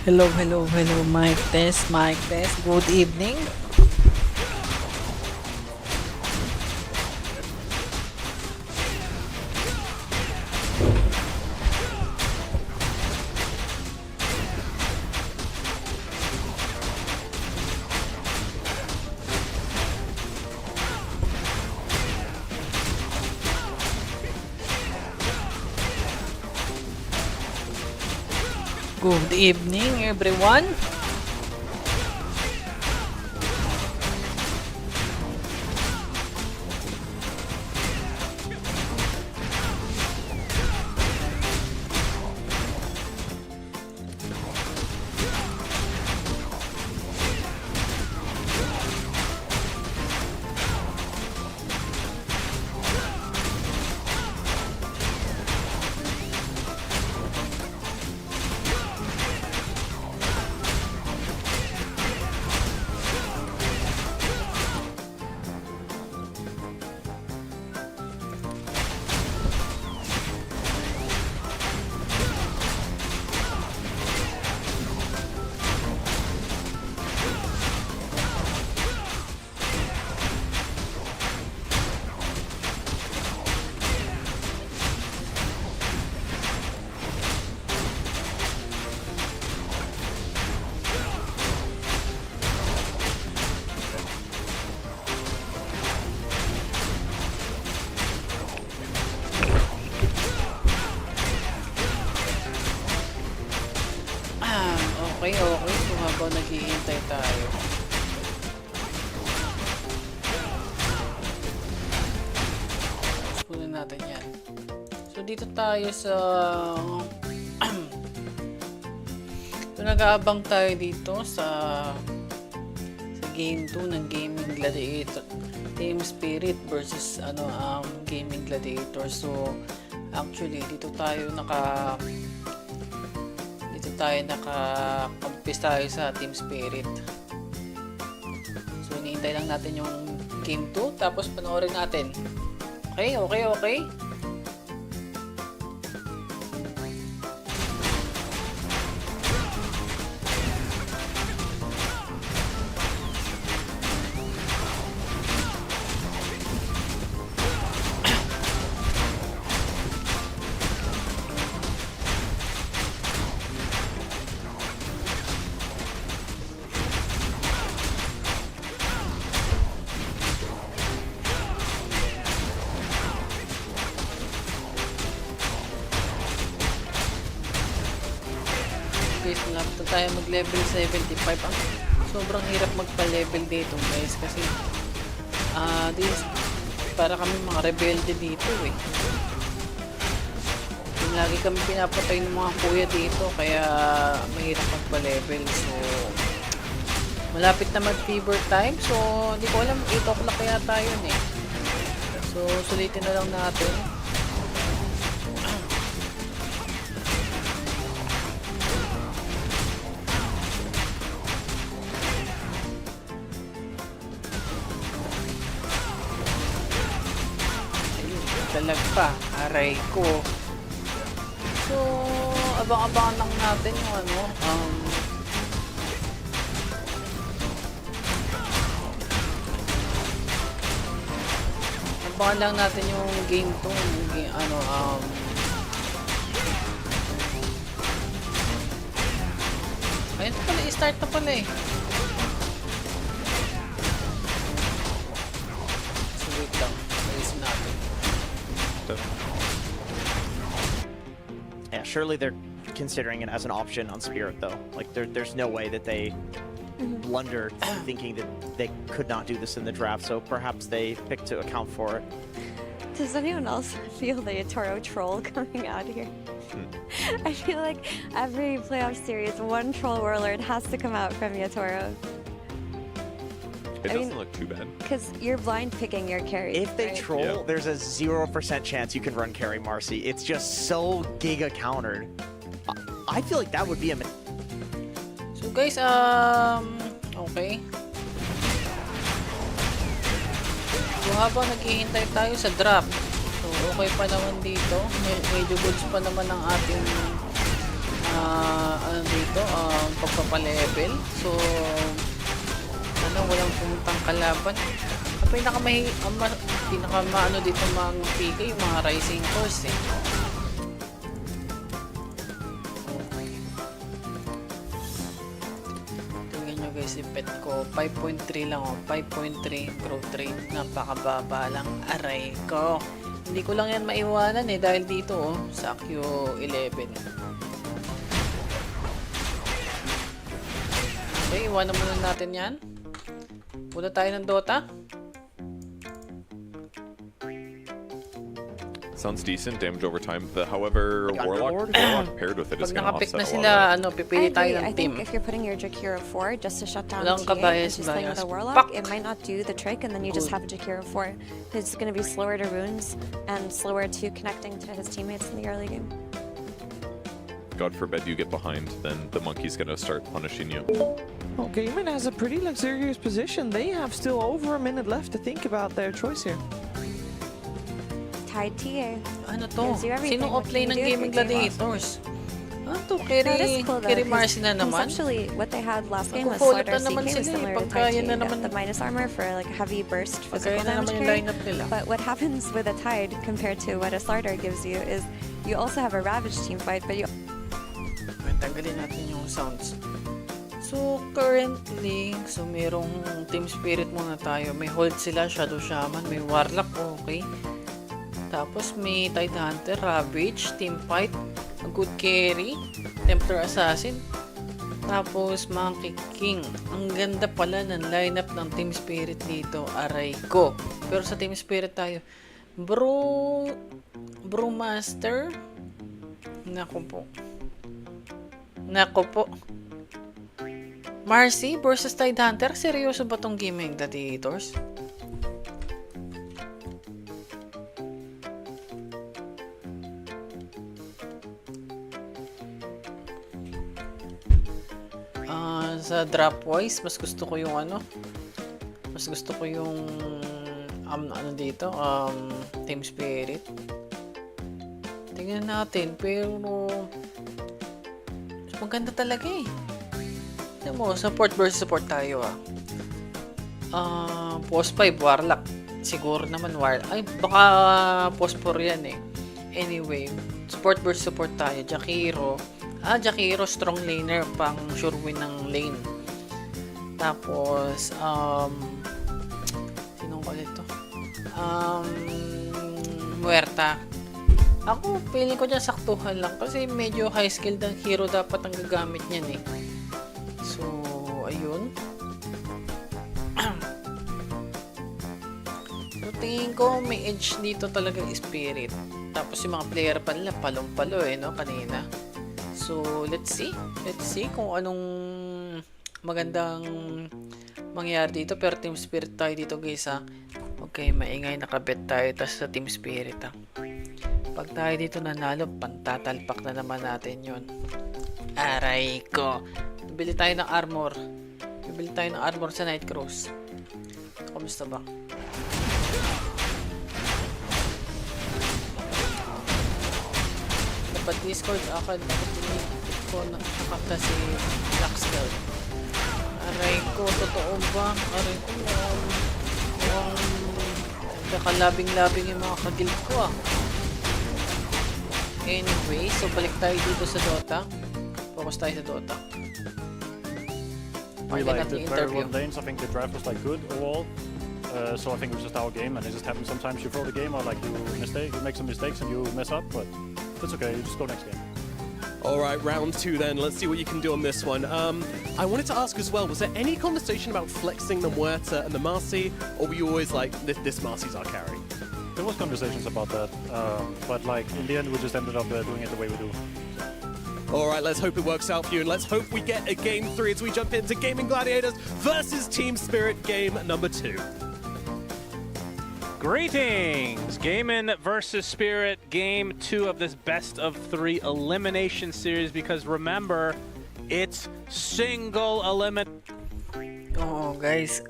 Hello, hello, hello, mic test, good evening. Good evening, everyone. Okay. So habang naghihintay tayo. Punin natin yan. So dito tayo sa so nag-aabang tayo dito sa game 2 ng Gaming Gladiator. Team Spirit versus Gaming Gladiator. So actually dito tayo naka-compete tayo sa Team Spirit. So hinihintay lang natin yung game 2 tapos panoorin natin. Okay. Guys, malapit tayo mag level 75. Sobrang hirap magpa-level dito guys kasi para kami mga rebelde dito eh. Lagi kami pinapatay ng mga kuya dito kaya mahirap magpa-level. So malapit na mag-fever time, so hindi ko alam, 8 o'clock yata yun eh. So sulitin na lang natin. Dalag pa, aray ko. So abang-abangan lang natin yung abangan lang natin yung game 2, ayun pala, i-start na pala eh. So wait lang, ayusin natin. Yeah, surely they're considering it as an option on Spirit, though. Like, there's no way that they blunder thinking that they could not do this in the draft, so perhaps they picked to account for it. Does anyone else feel the Toro troll coming out here? I feel like every playoff series, one troll warlord has to come out from Yatoro. It doesn't look too bad. Because you're blind picking your carry. If they right? troll, there's a 0% chance you can run carry Marcy. It's just so giga countered. I feel like that would be a... So guys, okay. So habang naghihintay tayo sa drop, so okay pa naman dito. Medyo goods pa naman ang ating ano dito, pagpapalevel. So, ano, walang pumuntang kalaban. Ang pinakamaano dito mag-PK, yung mga rising course eh. Tingnan nyo guys, yung pet ko, 5.3 lang oh, 5.3 growth rate, napakababa lang, aray ko. Hindi ko lang yan maiwanan eh, dahil dito oh, sa Q11. Okay, iwanan muna natin yan. Punta tayo ng Dota. Sounds decent, damage over time. However, Warlock paired with it is Pag going to nakapik offset na a sila, lot of ano, I pipili tayo agree. ng I team. think if you're putting your Jakiro 4 just to shut down Walang TA kabayas, and she's playing with a bayas. Warlock, Pak! it might not do the trick, and then you just have a Jakiro 4 who's going to be slower to runes and slower to connecting to his teammates in the early game. God forbid you get behind, then the monkey's going to start punishing you. Well, Gaming has a pretty luxurious position. They have still over a minute left to think about their choice here. Tied TA. Ano to? Gives you everything. Sinong What can offlane you ng do if Gaming your game Gladiators? Ano to? That is Carry, cool though, Carry 'cause Marcy na naman? conceptually, what they had last game was Magkukulit Slaughter na naman CK was sila eh, similar to pagka Tide. yan You na get naman. the minus armor for like a heavy burst Pagka physical yun na damage naman yung carry. lineup nila. But what happens with a Tide compared to what a Slaughter gives you is you also have a Ravage team fight, but you Okay, tanggalin natin yung sounds. So, currently, merong Team Spirit muna tayo. May hold sila, Shadow Shaman, may Warlock, okay. Tapos may Tide Hunter, Ravage, Team Fight, a good carry, Templar Assassin. Tapos Monkey King. Ang ganda pala ng lineup ng Team Spirit dito, aray ko. Pero sa Team Spirit tayo, Brewmaster. Nako po. Marcy versus Tide Hunter? Seryoso ba tong Gaming Gladiators? Sa drop wise, mas gusto ko yung Team Spirit. Tingnan natin, pero maganda talaga eh. Tingnan mo, support versus support tayo post 5 Warlock. Siguro naman baka post 4 yan eh. Anyway, support versus support tayo. Jakiro strong laner, pang sure win ng lane. Tapos sinong ulit to? Muerta. Ako, feeling ko dyan saktuhan lang kasi medyo high skill ng hero dapat ang gagamit niyan eh. So, ayun. So, tingin ko may edge dito talaga Spirit. Tapos yung mga player pa nila palong-palo eh, no, kanina. So, let's see kung anong magandang mangyayari dito. Pero Team Spirit tayo dito guys Okay, maingay, nakabet tayo tas sa Team Spirit Pag tayo dito nanalo, pantatalpak na naman natin yon. Aray ko. Bibili tayo ng armor sa Night Cruise. Kamusta ba? Dapat Discord ako ko nakakata si Blackstar. Aray ko, totoo ba? Aray ko, kakalabing-labing yung mga kagild ko Anyway, so balik tayo dito sa Dota. Focus tayo sa Dota. We did very well lanes. I think the draft was good overall. So I think it was just our game, and it just happens sometimes you throw the game or you make some mistakes and you mess up, but that's okay. You just go next game. All right, round 2 then. Let's see what you can do on this one. I wanted to ask as well, was there any conversation about flexing the Muerta and the Marcy, or were you always like, this Marcy's our carry? There was conversations about that, but in the end we just ended up doing it the way we do. All right, let's hope it works out for you, and let's hope we get a game 3 as we jump into Gaming Gladiators versus Team Spirit game number 2. Greetings! Gaming versus Spirit, game 2 of this best of 3 elimination series, because remember, it's single elimination. Oo guys,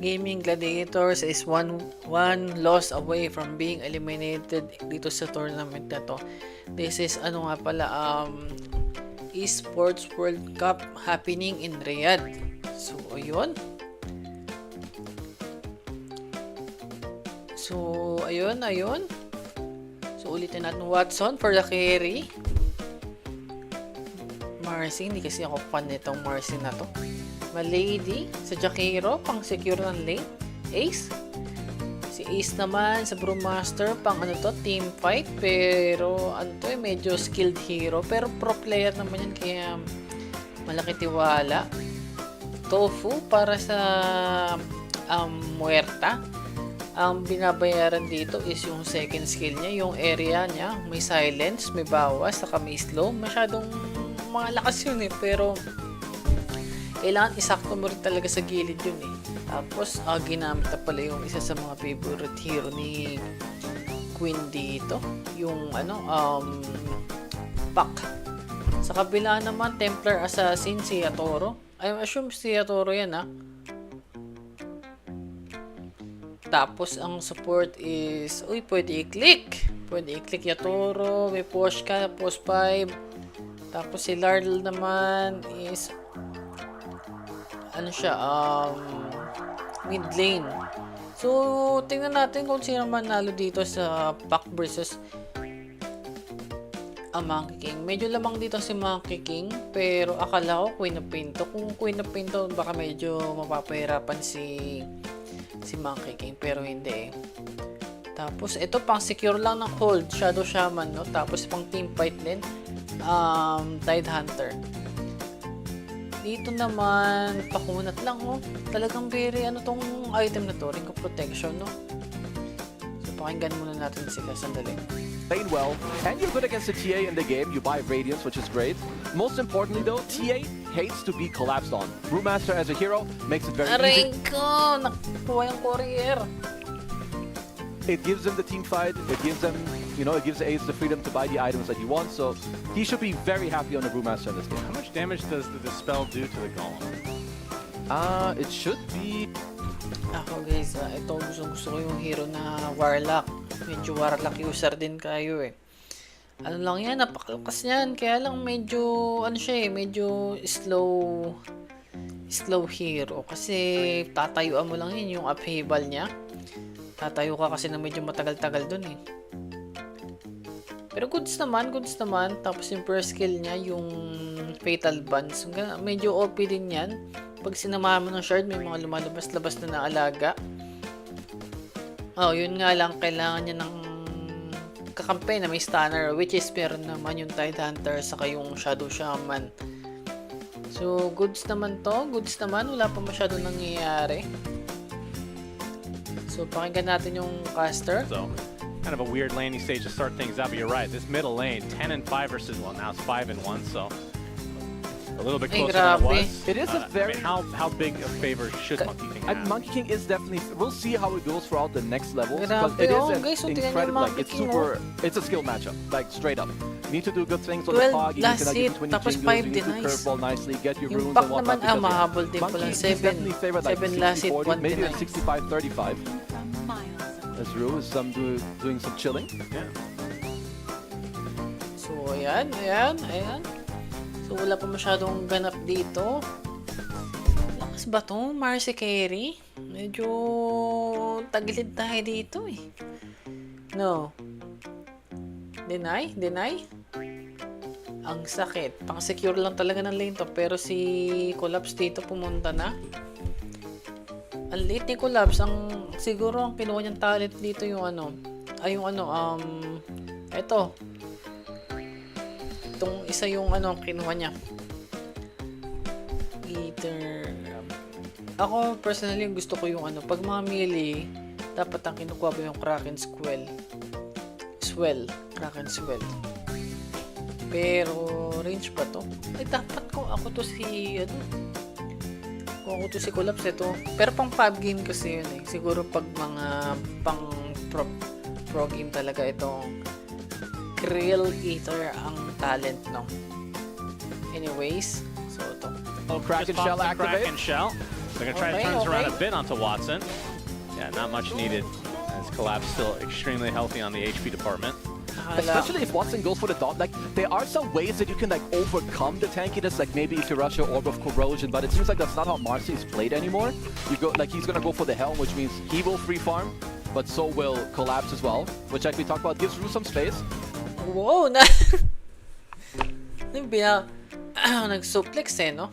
Gaming Gladiators is one loss away from being eliminated dito sa tournament na to. This is Esports World Cup happening in Riyadh. So, ayun. Ayun. So, ulitin natin Watson for the carry. Marcy, hindi kasi ako fan nitong Marcy na to. Malady sa Jakiro, pang secure ng lane. Ace. Si Ace naman sa Brewmaster, pang team fight. Pero, medyo skilled hero. Pero pro player naman yan, kaya malaki tiwala. Tofu para sa Muerta. Ang binabayaran dito is yung second skill niya, yung area niya, may silence, may bawas, saka may slow. Masyadong malakas yun pero kailangan isakto mo rin talaga sa gilid yun Tapos, ginamit na pala yung isa sa mga favorite hero ni Queen dito, yung Pac. Sa kabila naman, Templar Assassin, SEA102. I assume SEA102 yan Tapos, ang support is, pwede i-click. Pwede i-click Yatoro, may push ka, post 5. Tapos, si Lardl naman is, mid lane. So, tingnan natin kung sino manalo dito sa Pac versus Monkey King. Medyo lamang dito si Monkey King, pero akala ko Queen of Pinto. Kung Queen of Pinto, baka medyo mapapahirapan si Monkey King, pero hindi Tapos, ito pang secure lang ng hold, Shadow Shaman, Tapos, pang team fight din, Tide Hunter. Dito naman, pakunat lang, Talagang very, tong item na to, Ring of Protection, So, pakinggan muna natin sila, sandali. Playing well, and you're good against the TA in the game. You buy Radiance, which is great. Most importantly, though, TA hates to be collapsed on. Brewmaster as a hero makes it very easy. Ko! Nakuha yung courier. It gives them the team fight. It gives them, it gives the Ace the freedom to buy the items that he wants. So he should be very happy on the Brewmaster in this game. How much damage does the Dispel do to the Golem? It should be... Ako guys, ito gusto ko yung hero na Warlock. Medyo Warlock user din kayo Ano lang yan, napakalakas yan. Kaya lang medyo, medyo slow hero. Kasi tatayuan mo lang yun, yung upheaval niya. Tatayo ka kasi na medyo matagal-tagal dun Pero goods naman. Tapos yung first skill niya, yung Fatal Bands. Medyo OP din yan. Pag sinamahan mo ng shard, may mga lumalabas-labas na naalaga. Yun nga lang, kailangan niya ng kakampi na may stunner, which is meron naman yung Tide Hunter saka yung Shadow Shaman. So, goods naman to. Wala pa masyado nangyayari. So, pakinggan natin yung caster. So, kind of a weird laning stage to start things out, but you're right. This middle lane, 10 and 5 versus, well, now it's 5 and 1, so a little bit closer than it was. It is a very... how big a favor should Monkey King have? Monkey King is definitely... We'll see how it goes throughout the next levels. Grabe, Because it guys, is incredible. Like, it's super... It's a skill matchup. Like, straight up. You need to do good things on the 12 fog. You need last to hit, 20 tapos jingles. 5 You need to denies. curveball nicely. Get your Yung runes Pac and whatnot. naman, mahabol din Monkey pala is 7. definitely favored like 7 last hit, 60-40, 1 maybe deny. a 65-35. As Rue is doing some chilling. Yeah. So, ayan. So, wala pa masyadong ganap dito. Lakas ba to? Marcy carry? Medyo tagilid tayo dito No. Deny? Ang sakit. Pang-secure lang talaga ng lane to. Pero si Collapse dito pumunta na. Ang late ni Collapse. Siguro ang kinuha niyang talent dito yung eto. Itong isa yung kinuha niya. Ako personally gusto ko yung pag mga melee, dapat ang kinukuha ko yung Kraken Kraken Swell. Pero range pa to. Ay dapat kung ako to si Collapse ito. Pero pang 5 game kasi yun Siguro pag mga pang pro game talaga itong Krill Eater ang talent Anyways, so ito. Kraken Shell activate. Kraken Shell. They're going to try to turn this around a bit onto Watson. Yeah, not much needed. As Collapse still extremely healthy on the HP department. especially if Watson goes for the dot. Like, there are some ways that you can like overcome the tankiness, like maybe if you rush your Orb of Corrosion, but it seems like that's not how Marcy is played anymore. You go like he's gonna go for the Helm, which means he will free farm, but so will Collapse as well, which like we talked about gives Ru some space. Wow, na... Nag-suplex eh, no?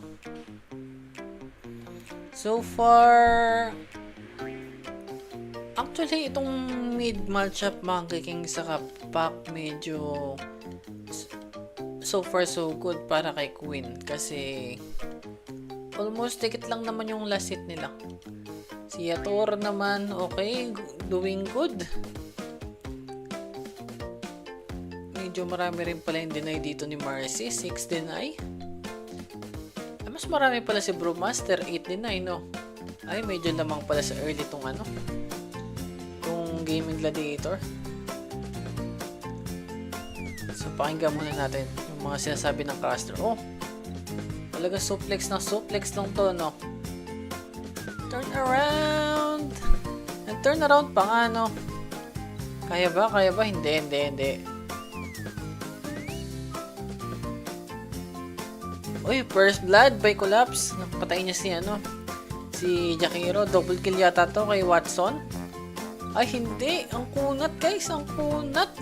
So far... Actually, itong mid matchup Monkey King sa Kapak medyo so far so good para kay Queen kasi almost tikit lang naman yung last hit nila. Si Yator naman, okay, doing good. Medyo marami rin pala yung deny dito ni Marcy, 6 deny. Ay, mas marami pala si Brewmaster, 8 deny, no? Ay, medyo lamang pala sa early tong ano. Gaming Gladiator. So, pakinggan muna natin yung mga sinasabi ng caster. Oh! Talagang suplex na suplex lang to, no? Turn around! Nag-turn around pa nga, no? Kaya ba? Kaya ba? Hindi. Uy, first blood by Collapse. Napatay niya si, ano? Si Jakiro. Double kill yata to kay Watson. Ay, hindi. Ang kunat, guys. Ang kunat.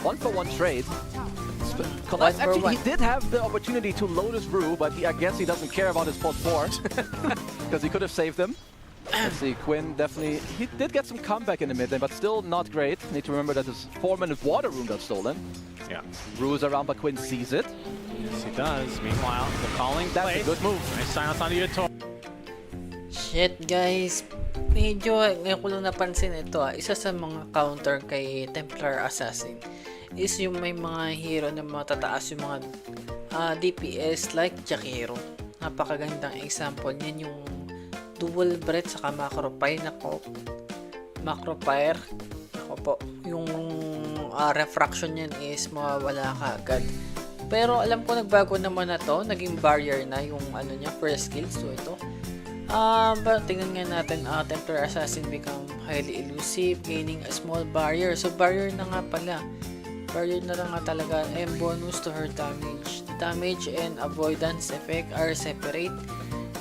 1-for-1 trade. Collapse, actually, he did have the opportunity to load his Ru, but I guess he doesn't care about his pot 4. Because he could have saved them. Let's see, Quinn definitely... He did get some comeback in the mid lane, but still not great. Need to remember that his 4-minute water room got stolen. Yeah. Ru is around, but Quinn sees it. Yes, he does. Meanwhile, the calling That's play. a good move. Nice silence on the Yator. Shit, guys. Medyo, ngayon ko lang napansin ito isa sa mga counter kay Templar Assassin is yung may mga hero na matataas yung mga DPS like Jakiro. Napakagandang example niyan yung dual breath saka macropire. Macropire. Ako po. Yung refraction niyan is mawawala ka agad. Pero alam ko nagbago naman na to. Naging barrier na yung ano niya, first skill. So ito. But tingnan nga natin, Templar Assassin become highly elusive, gaining a small barrier. So barrier na nga pala. Barrier na lang nga talaga. And bonus to her damage. Damage and avoidance effect are separate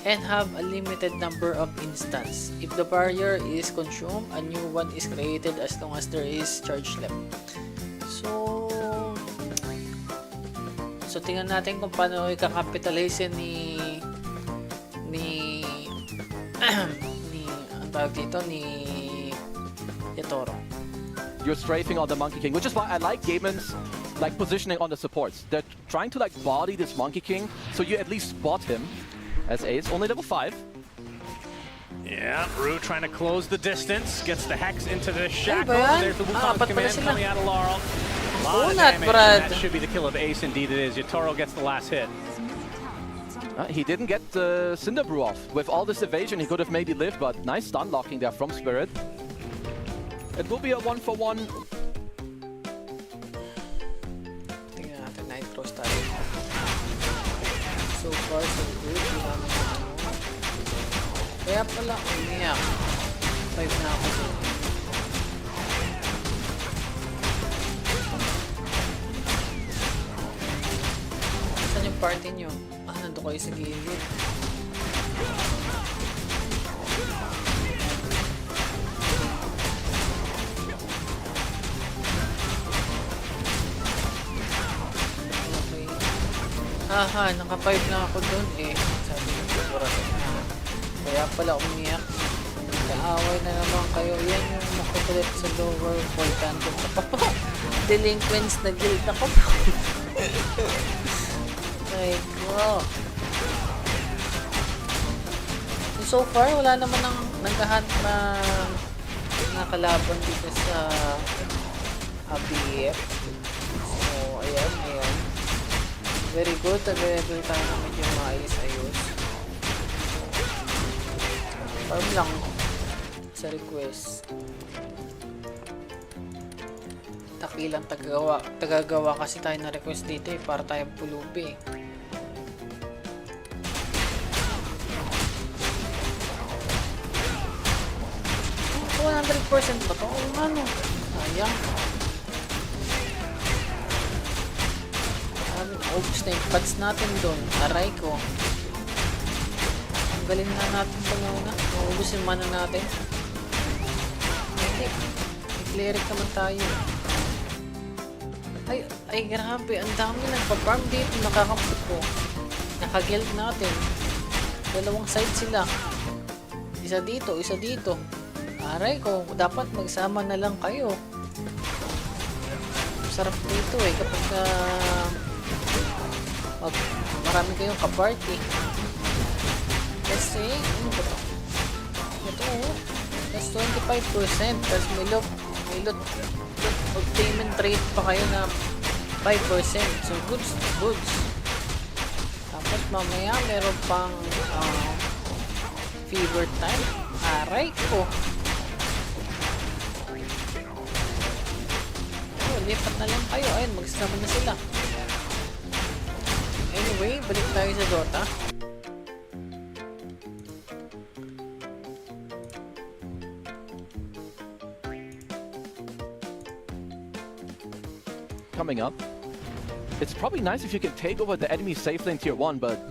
and have a limited number of instants. If the barrier is consumed, a new one is created as long as there is charge left. So tingnan natin kung paano i-capitalize ni ang tawag dito ni Yatoro. You're strafing on the Monkey King, which is why I like Gaiman's like positioning on the supports. They're trying to like body this Monkey King, so you at least spot him as ace. Only level 5. Yeah, Ru trying to close the distance, gets the Hex into the shackle. Ba There's the Wukong command coming out of Laurel. A lot of Unat, damage, Brad. and that should be the kill of Ace, indeed it is. Yatoro gets the last hit. He didn't get Cinder Brew off. With all this evasion, he could have maybe lived, but nice stun locking there from Spirit. It will be a 1-for-1. Tingnan natin, Nitros tayo. So far, so good. Kaya pala, umiyak. 5 na ako doon. Saan yung party nyo? Nandun kayo sa gilid. Okay. Naka-5 na ako dun eh. Sabi ko siguro. Kaya pala umiyak. Kaaway na naman kayo. Yan yung makukulit sa lower volcan. Delinquents na guild ako. My God. So far, wala naman nang naghahunt na nakalaban dito sa BF. So, ayan. Very good. Available tayo na medyo maayos-ayos. Farm lang sa request. Takilang tagagawa kasi tayo na request dito eh, para tayong pulubi eh. 100% ba ito? Ano? Sayang. Ubus na yung pads natin doon. Aray ko. Ang galing na natin ito muna. Ubus yung mana natin. Hindi. Cleric naman tayo. Ay grabe. Ang dami nagpa-farm dito. Nakakampot ko. Naka-guild natin. Dalawang side sila. Isa dito, isa dito. Aray ko. Dapat magsama na lang kayo. Sarap dito eh. Kapag marami kayong ka-party. Kasi, ano ba ito? Ito, that's 25%. Tapos may loot obtainment rate pa kayo na 5%. So, goods. Tapos, mamaya, meron pang fever time. Aray ko. Lipat na lang kayo. Ayun, magsama na sila. Anyway, balik tayo sa Dota. Coming up. It's probably nice if you can take over the enemy safe lane tier 1, but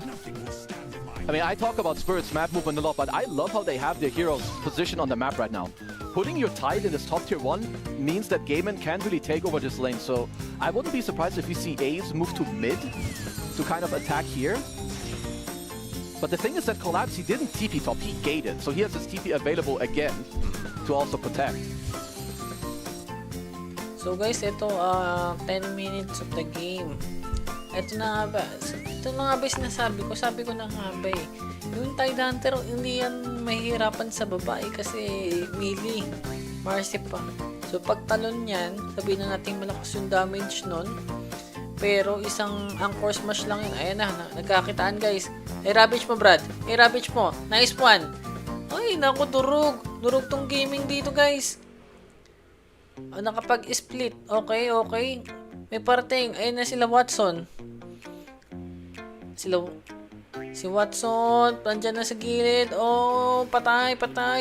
I mean, I talk about Spirit's map movement a lot, but I love how they have their heroes positioned on the map right now. Putting your Tide in this top tier 1 means that Gaiman can't really take over this lane, so I wouldn't be surprised if we see Aves move to mid to kind of attack here. But the thing is that Collapse, he didn't TP top, he gated, so he has his TP available again to also protect. So guys, ito 10 minutes of the game. Ito na nga ba? Ito na nga ba sinasabi ko? Sabi ko na nga ba eh. Yung Tide Hunter, hindi yan mahihirapan sa babae kasi melee. Marcy pa. So pag talon yan, sabihin na natin malakas yung damage nun. Pero isang anchor smash lang yun. Ayan na, nagkakitaan guys. Hey, ravage mo Brad. Hey, ravage mo. Nice one. Ay, naku, durog. Durog tong gaming dito guys. Nakapag-split. Okay. May parting. Ayun na sila Watson. Si Watson. Nandyan na sa gilid. Oh, patay.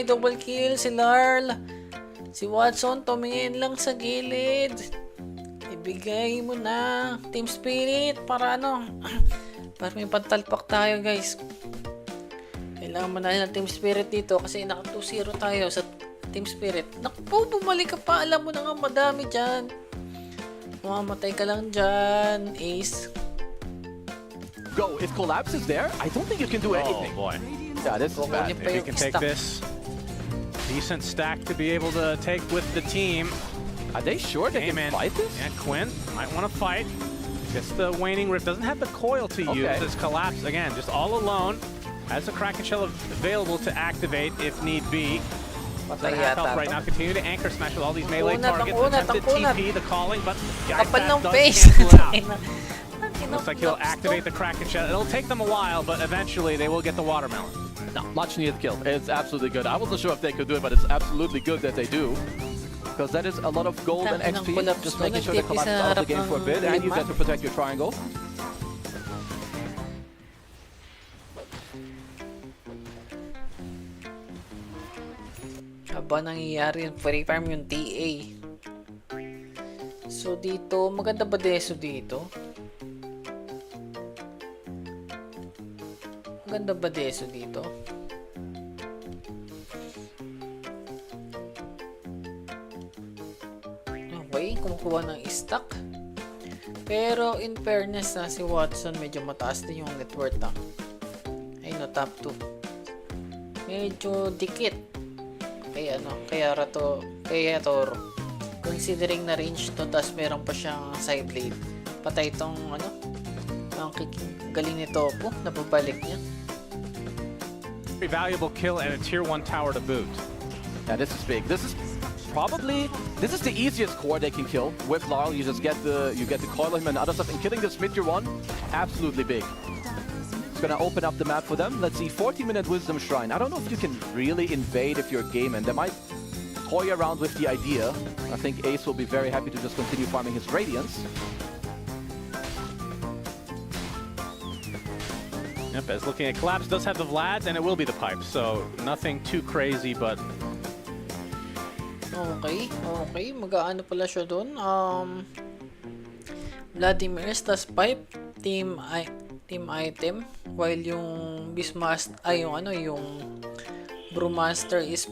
Double kill. Si Larl. Si Watson, tumingin lang sa gilid. Ibigay mo na. Team Spirit. Para ano. Para may pantalpak tayo guys. Kailangan mo na ng Team Spirit dito. Kasi naka 2-0 tayo sa Team Spirit. Naku, bumalik ka pa. Alam mo na nga, madami dyan. Mamamatay ka lang dyan, Ace. Go. If Collapse is there, I don't think you can do anything. Oh boy. Yeah, this is bad. If you can take this decent stack to be able to take with the team. Are they sure they can fight this? Yeah, Quinn might want to fight. Gets the waning rift. Doesn't have the coil to use. This Collapse, again, just all alone. Has the Kraken Shell available to activate if need be. Right now, continue to anchor smash with all these melee targets. Attempted TP, the calling, but Kapal ng face. Looks like he'll activate the Kraken Shell. It'll take them a while, but eventually they will get the watermelon. No, much needed kill. It's absolutely good. I wasn't sure if they could do it, but it's absolutely good that they do. Because that is a lot of gold and XP, just making sure they collapse out of the game for a bit, and you get to protect your triangle. Aba, nangyayari yung free farm yung TA. So dito, maganda ba deso dito? Maganda ba deso dito? Okay, kumukuha ng stock. Pero in fairness na si Watson, medyo mataas din yung net worth ah. Ayun no, top 2. Medyo dikit. Kaya Toro. Considering na range to, tas meron pa siyang side blade. Patay tong ang galing ni Topo, napabalik niya. Very valuable kill and a tier 1 tower to boot. Yeah, this is big. This is the easiest core they can kill. With Larl, you just get the coil him and other stuff, and killing this mid tier 1, absolutely big. It's gonna open up the map for them. Let's see, 40-minute Wisdom Shrine. I don't know if you can really invade if you're game, and they might toy around with the idea. I think Ace will be very happy to just continue farming his Radiance. Yep, as looking at Collapse, does have the Vlads, and it will be the pipes, so nothing too crazy, but... Okay, mag-aano pala siya doon. Vladimir's tas pipe. team item while yung Beastmaster ay yung Brewmaster is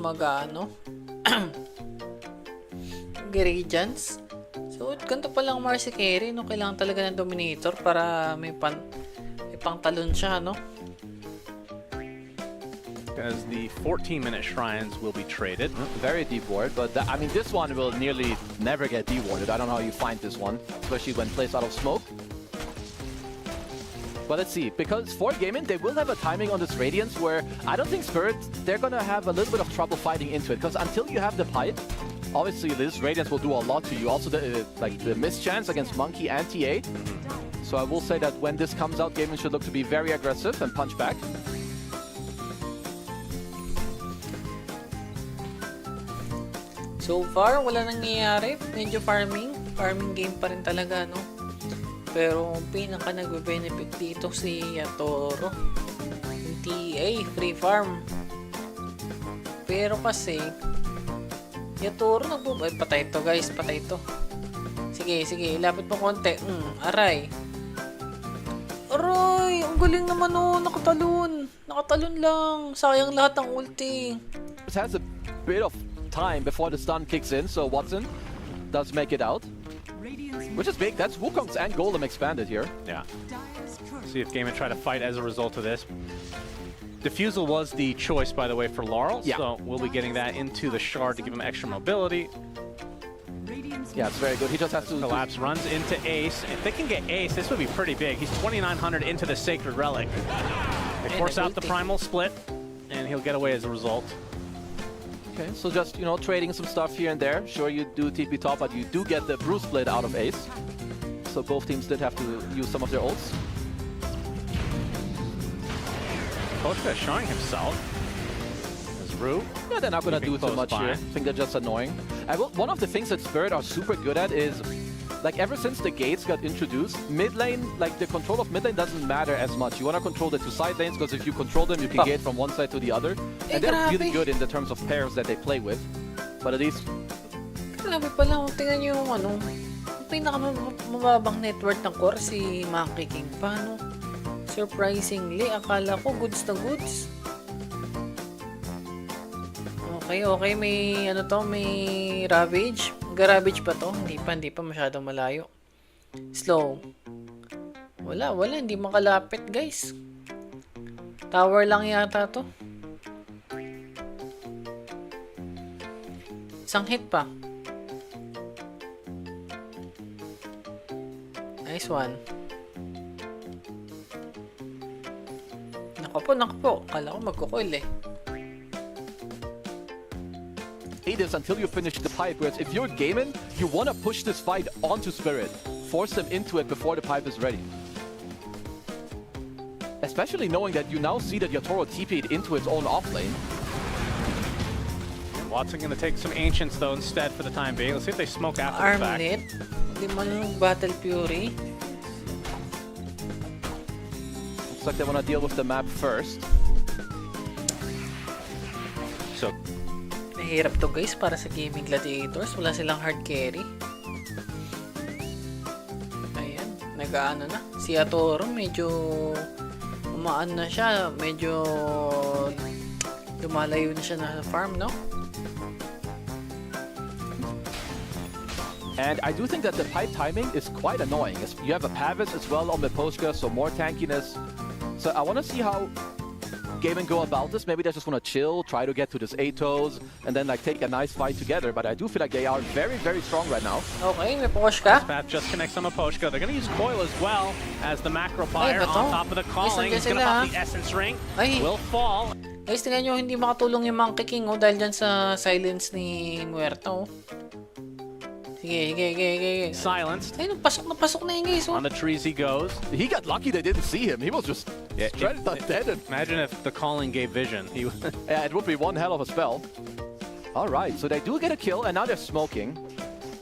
Regents. So ganito pa lang Marcy carry, no? Kailangan talaga ng Dominator para may pangtalon siya, no? Because the 14-minute shrines will be traded. Very deep ward, but I mean, this one will nearly never get dewarded. I don't know how you find this one, especially when placed out of smoke. But let's see, because for Gaming, they will have a timing on this Radiance where I don't think Spirit, they're gonna have a little bit of trouble fighting into it, because until you have the pipe, obviously this Radiance will do a lot to you. Also, the mischance against Monkey and TA. So I will say that when this comes out, Gaming should look to be very aggressive and punch back. So far, wala nangyayari. Medyo farming game pa rin talaga, no? Pero pinaka nagbe-benefit dito si Yatoro. Yung TA, free farm. Pero kasi, Yatoro patay to guys, patay to. Sige, ilapit mo konti. Aray. Aray, ang galing naman nakatalon. Nakatalon lang. Sayang lahat ng ulti. It has a bit of time before the stun kicks in, so Watson does make it out. Which is big. That's Wukong's and Golem expanded here. Yeah. See if Gaming try to fight as a result of this. Diffusal was the choice, by the way, for Laurel, so we'll be getting that into the shard to give him extra mobility. Yeah, it's very good. He just has to... Collapse runs into Ace. If they can get Ace, this would be pretty big. He's 2,900 into the Sacred Relic. They force out the Primal Split, and he'll get away as a result. Okay, so just, trading some stuff here and there. Sure, you do TP top, but you do get the Brew Split out of Ace. So both teams did have to use some of their ults. Poshka showing himself as Rook. Yeah, they're not going to do too much here. I think they're just annoying. One of the things that Spirit are super good at is, ever since the gates got introduced, mid lane, the control of mid lane doesn't matter as much. You want to control the two side lanes, because if you control them, you can gate from one side to the other. And they're really good in the terms of pairs that they play with. But at least... Grabe pala, tingnan nyo yung pinakamababang net worth ng core si Monkey King pa, no? Surprisingly, akala ko goods na goods. Okay, may may Ravage. Ravage pa to? Hindi pa masyadong malayo. Slow. Wala, hindi makalapit guys. Tower lang yata to. Isang hit pa. Nice one. Naku po. Kala ko magkukoil eh. It is until you finish the pipe, whereas if you're Gaming, you want to push this fight onto Spirit. Force them into it before the pipe is ready. Especially knowing that you now see that Yatoro TP'd into its own offlane. Watson going to take some Ancients, though, instead for the time being. Let's see if they smoke after the fact. Armlet. Hindi man yung Battle Fury. Looks like they want to deal with the map first. So, mahirap to guys para sa Gaming Gladiators. Wala silang hard carry. Ayan, nag-ano na. Si Yatoro medyo umaan na siya. Medyo lumalayo na siya na farm, no? And I do think that the pipe timing is quite annoying. You have a Pavis as well on the Poshka, so more tankiness. So I want to see how Gaming go about this. Maybe they just want to chill, try to get to this Atos, and then take a nice fight together. But I do feel like they are very, very strong right now. Okay, may Poshka. Path just connects on a Poshka. They're going to use Coil as well as the Macro Fire on top of the Calling. He's going to pop the Essence Ring. Will fall. Guys, tingnan nyo, hindi makatulong yung Monkey King dahil dyan sa silence ni Muerto. Sige. Silenced. Ay, napasok na yun guys. On the trees he goes. He got lucky they didn't see him. He was just straight dead. Imagine if the Calling gave vision. Yeah, it would be one hell of a spell. All right, so they do get a kill, and now they're smoking.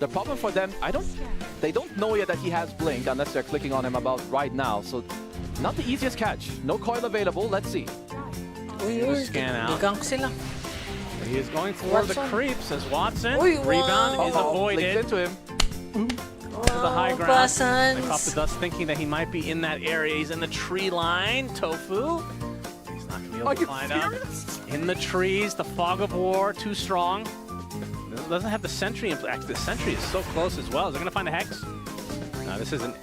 The problem for them, they don't know yet that he has Blink unless they're clicking on him about right now. So not the easiest catch. No coil available. Let's see. Scan out. Gank sila. He is going for the creeps as Watson. Wow. Rebound is avoided. Into him. to the high ground. Basans. Off the dust, thinking that he might be in that area. He's in the tree line. Tofu. He's not going to be able to find out. In the trees, the fog of war, too strong. Doesn't have the sentry. Actually, the sentry is so close as well. Is it going to find a hex? No, this isn't.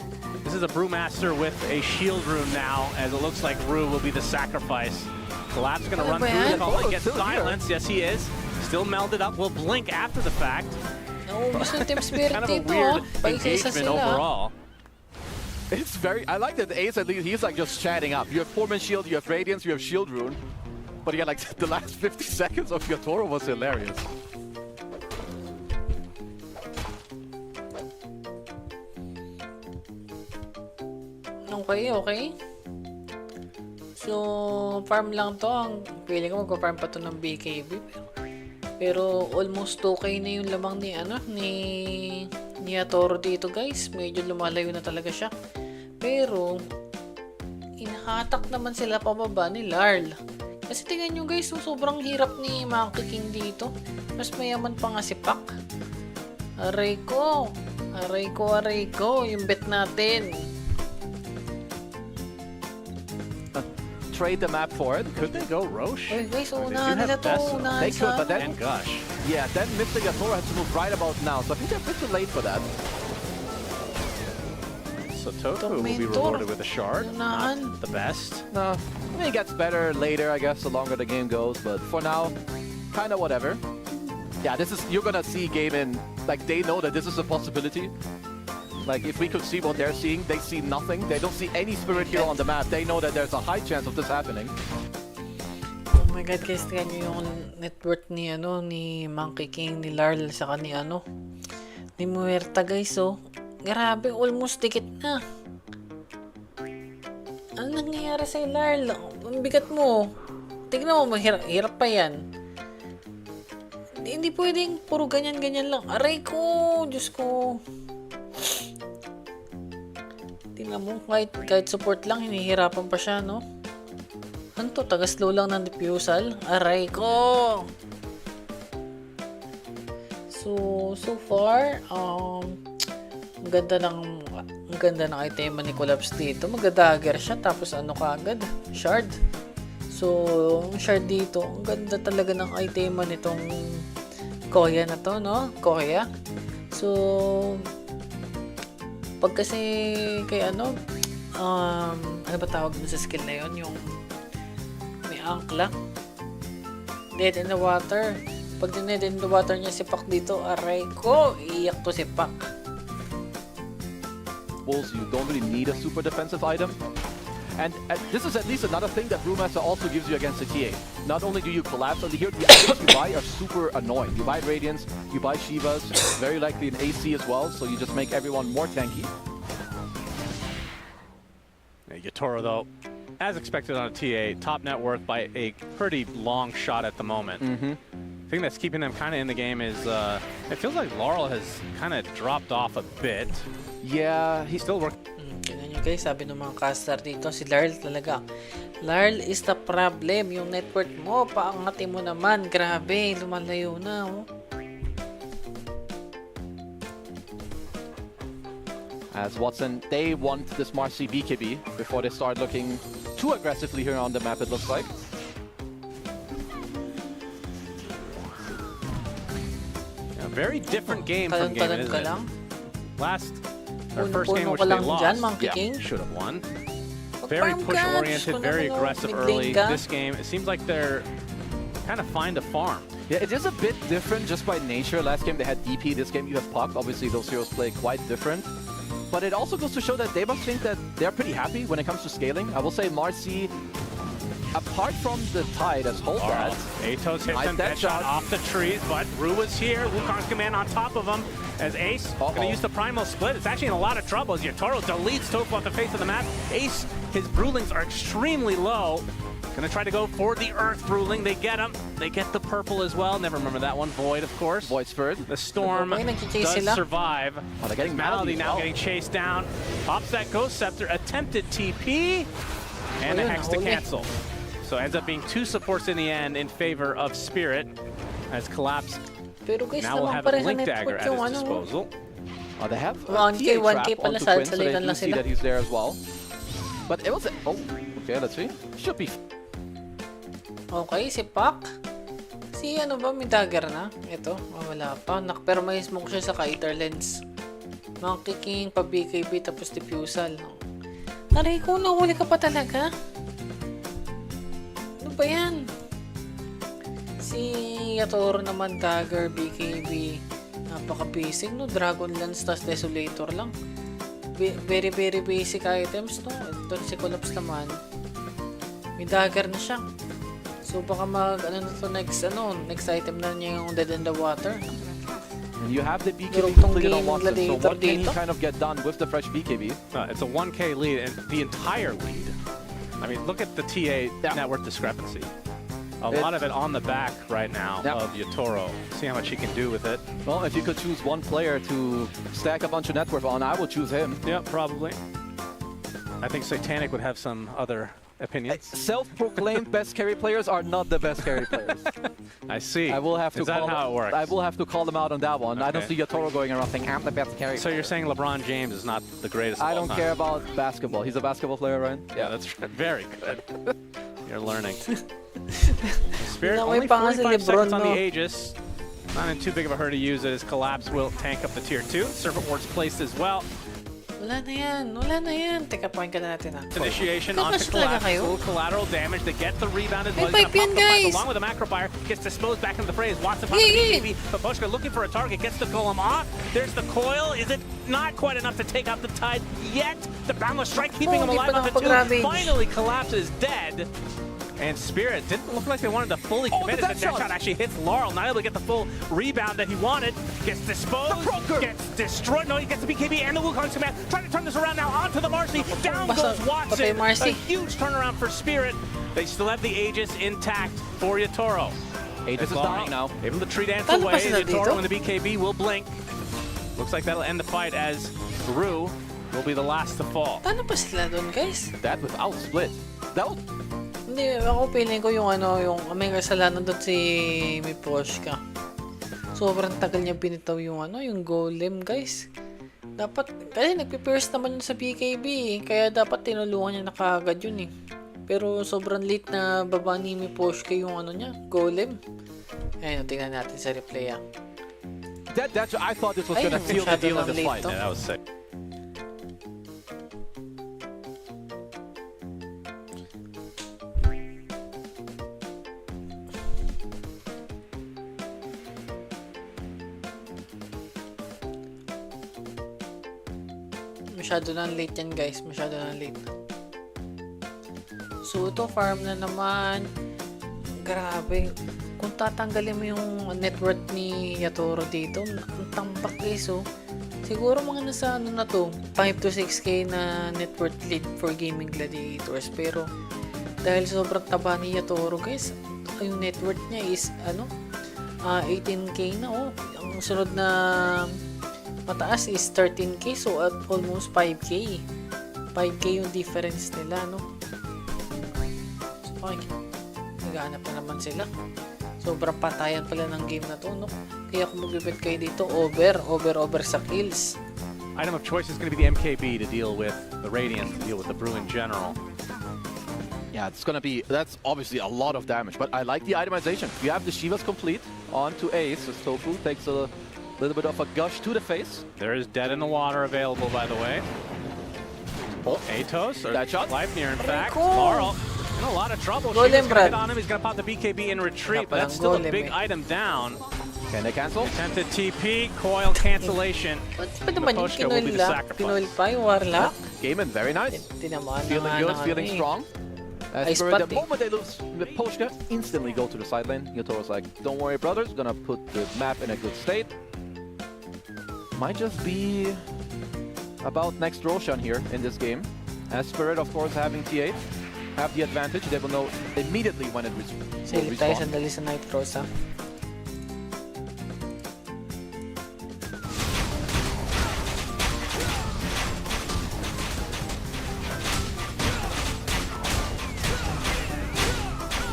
This is a Brewmaster with a shield rune now, as it looks like Rue will be the sacrifice. Collapse going to run through the call and get silence. Yes, he is. Still melded up. Will blink after the fact. Naubos ng Team Spirit Kind of a dito. weird Paisa-isa engagement sila. overall. It's very. I like that Ace, at least, he's like just chatting up. You have Foreman Shield, you have Radiance, you have Shield Rune. But yeah, like the last 50 seconds of Yatoro was hilarious. Okay, okay. So, farm lang to. Ang feeling ko magpa-farm pa to ng BKB. Pero almost 2k na yung lamang ni ni Yatoro dito, guys. Medyo lumalayo na talaga siya. Pero inahatak naman sila pababa ni Larl. Kasi tingnan nyo, guys, sobrang hirap ni Monkey King dito. Mas mayaman pa nga si Pak. Aray ko. Aray ko, aray ko. Yung bet natin. Trade the map for it. Could they go Roche? Uy, guys, Or they unahan do nila have to. Vessel. Unahan They could, sa but then- And Gush. Yeah, then Mr. Yatoro has to move right about now. So I think they're a bit too late for that. So Tofu will be Tormentor. rewarded with a shard. Unahan. Not the best. No, I mean, it gets better later, I guess, the longer the game goes. But for now, kind of whatever. Yeah, this is, you're gonna see Gaming, like they know that this is a possibility. Like if we could see what they're seeing, they see nothing. They don't see any spirit here on the map. They know that there's a high chance of this happening. Oh my god, guys, tingnan nyo yung net worth ni ni Monkey King, ni Larl, saka ni ni Muerta, guys, oh. Grabe, almost dikit na. Ano nangyayari sa Larl? Ang bigat mo. Tignan mo, hirap pa yan. Hindi pwedeng puro ganyan-ganyan lang. Aray ko, Diyos ko. Tingnan mo, kahit support lang, hinihirapan pa siya, no? Ano to? Taga-slow lang ng diffusal? Aray ko! So far, ang ganda ng item ni Collapse dito. Magda-dagger siya, tapos ano kaagad? Shard. So, shard dito, ang ganda talaga ng item nitong Koya na to, no? Koya. So, pag kasi kay ano ba tawag mo sa skill na yun? Yung may angkla. Dead in the water. Pag dead in the water niya si Pak dito, aray ko, iyak to si Pak. Wolves, you don't really need a super defensive item. And this is at least another thing that Brewmaster also gives you against the TA. Not only do you collapse, but here the items you buy are super annoying. You buy Radiance, you buy Shivas, very likely an AC as well, so you just make everyone more tanky. Yatoro, though, as expected on a TA, top net worth by a pretty long shot at the moment. The thing that's keeping them kind of in the game is it feels like Laurel has kind of dropped off a bit. Yeah, He's still working. Tingnan nyo, guys, sabi ng mga caster dito, si Larl talaga. Larl is the problem. Yung network mo, paangatin mo naman. Grabe, lumalayo na, oh. As Watson, they want this Marcy BKB before they start looking too aggressively here on the map, it looks like. A very different game from Gaming, Talon-talon ka isn't lang. it? Last, our first game Puno which ka they lang lost, dyan, Monkey King. should have won. Very Mag-farm ka. push-oriented, Gusto very naman, aggressive mid-lane early. ka. This game, it seems like they're kind of find a farm. Yeah, it is a bit different just by nature. Last game they had DP, this game you have Puck. Obviously those heroes play quite different. But it also goes to show that they must think that they're pretty happy when it comes to scaling. I will say Marcy, apart from the Tide as whole that, Atos hits Nice him, dead dead shot shot. off the trees, but Rue is here. Wukong's command on top of him as Ace going to use the primal split. It's actually in a lot of trouble as Yatoro deletes Tofu off the face of the map. Ace, his Brewlings are extremely low. Gonna try to go for the Earth Brewling. They get him. They get the purple as well. Never remember that one. Void, of course. Void Spirit. The Storm Okay, nagchachase does sila. survive. Oh, they're getting Malady Malady as now well. getting chased down. Pops that Ghost Scepter. Attempted TP. And a Ayun, Hex to nahuli. cancel. So ends up being two supports in the end in favor of Spirit as Collapse Pero guys, now will naman have pa a rin sa Blink Dagger network at yung his ano. disposal. They have 1K, TA 1K trap pala, onto Quinn, so they salitan do lang see sila. that he's there as well. But it was... Oh, okay, let's see. Should be... Okay, si Pak. Si ano ba, may dagger na? Ito, wala pa. Pero may smoke siya sa Kiter lens. Monkey King, pa-BKB, tapos diffusal. Aray ko, nahuli ka pa talaga? Ano ba yan? Si Yatoro naman, dagger, BKB. Napaka-basic, no? Dragon Lance, tas Desolator lang. Very, very basic items, no? Ito si Collapse naman. May dagger na siya. So baka ano na to next item na niya yung Dead in the Water. And you have the BKB Durugtong completed on game Watson, so Gladiator what can he dito. kind of get done with the fresh BKB? It's a 1K lead, and the entire lead. I mean, look at the TA net worth discrepancy. A lot of it on the back right now of Yatoro. See how much he can do with it. Well, if you could choose one player to stack a bunch of net worth on, I would choose him. Yeah, probably. I think Satanic would have some other opinions. Self-proclaimed best carry players are not the best carry players. I see. I will have to Is that how it works? I will have to call them out on that one. I don't Okay. see Yatoro going around saying I'm the best carry. So you're saying LeBron James is not the greatest of I all don't time? care about basketball. He's a basketball player, Ryan. Yeah, that's very good. You're learning. Spirit, Naway only pa nga si 45 seconds on Lebron, the no? Aegis. Not in too big of a hurry to use it. His collapse will tank up the tier 2. Serpent Ward's placed as well. Wala na yan, wala na yan. Teka, point ka na natin, ha. Initiation Kapas onto talaga collapse. kayo? Little collateral damage. They get the rebound as well. May He's pipe yan, gonna pop the fight guys! along with a macro fire. Gets disposed back into the phrase. Wants to pop Yeah, the BKB. But Boschka looking for a target. Gets the golem off. There's the coil. Is it not quite enough to take out the tide yet? The boundless strike keeping him Hindi alive pa on the 2. nakapag-ravage. Finally collapses dead. And Spirit didn't look like they wanted to fully commit it. the The death shot actually hits Laurel, not able to get the full rebound that he wanted. Gets disposed, gets destroyed. No, he gets the BKB and the Wukong's command. Trying to turn this around now onto the Marcy. Down Basta- goes patay Watson. Marcy. A huge turnaround for Spirit. They still have the Aegis intact for Yatoro. Aegis is dying now. Able to tree dance Paano away. pa sila Yatoro dito? when the BKB will blink. Looks like that'll end the fight as Rue will be the last to fall. Paano pa sila doon, guys? That without split. That was... Hindi, ako feeling ko yung may kasalanan doon si Miposhka. Sobrang tagal niya binitaw yung yung golem, guys. Dapat, kasi nagpe-pierce naman yun sa BKB, kaya dapat tinulungan niya na kaagad yun eh. Pero sobrang late na baba ni Miposhka yung niya, golem. Ayun, tingnan natin sa replay ah. I thought this was Ay, gonna seal the masyado deal in lang this late fight. to. Yeah, that was sick. Masyado na late yan, guys. Masyado na late. So, ito, farm na naman. Grabe. Kung tatanggalin mo yung net worth ni Yatoro dito, ang tambak, guys, oh. Siguro mga nasa na to, 5 to 6k na net worth lead for gaming gladiators. Pero, dahil sobrang taba ni Yatoro, guys, yung net worth niya is, 18k na, oh. Ang sunod na mataas is 13k, so at almost 5k. 5k yung difference nila, no? So, okay. Naghahanap na naman sila. Sobrang patayan pala ng game na to, no? Kaya kung magbibet kayo dito, over sa kills. Item of choice is going to be the MKB to deal with the Radiance, to deal with the Brew in general. Yeah, that's obviously a lot of damage, but I like the itemization. You have the Shivas complete onto Ace, so Tofu takes a little bit of a gush to the face. There is Dead in the Water available, by the way. Oh, Atos, or that shot? life near, in fact. cool. Laurel in a lot of trouble. Golem, She's gonna Brad. hit on him. He's going to pop the BKB in retreat, Wala but that's palang still a golem, big eh. item down. Can they cancel? Attempted TP, coil cancellation. Ba't pa naman yung Miposhka will be the Pinoy sacrifice. pa yung Warlock? Game in, very nice. Tinamaan na Feeling nga good, ng feeling strong. As Ice for pot, the eh. moment they lose, Miposhka instantly go to the side lane. Yatoro's like, don't worry, brothers, gonna put the map in a good state. Might just be about next Roshan here in this game. As Spirit, of course, having T8, have the advantage. They will know immediately when it will Silip tayo respawn. sandali sa Night Cross, ha?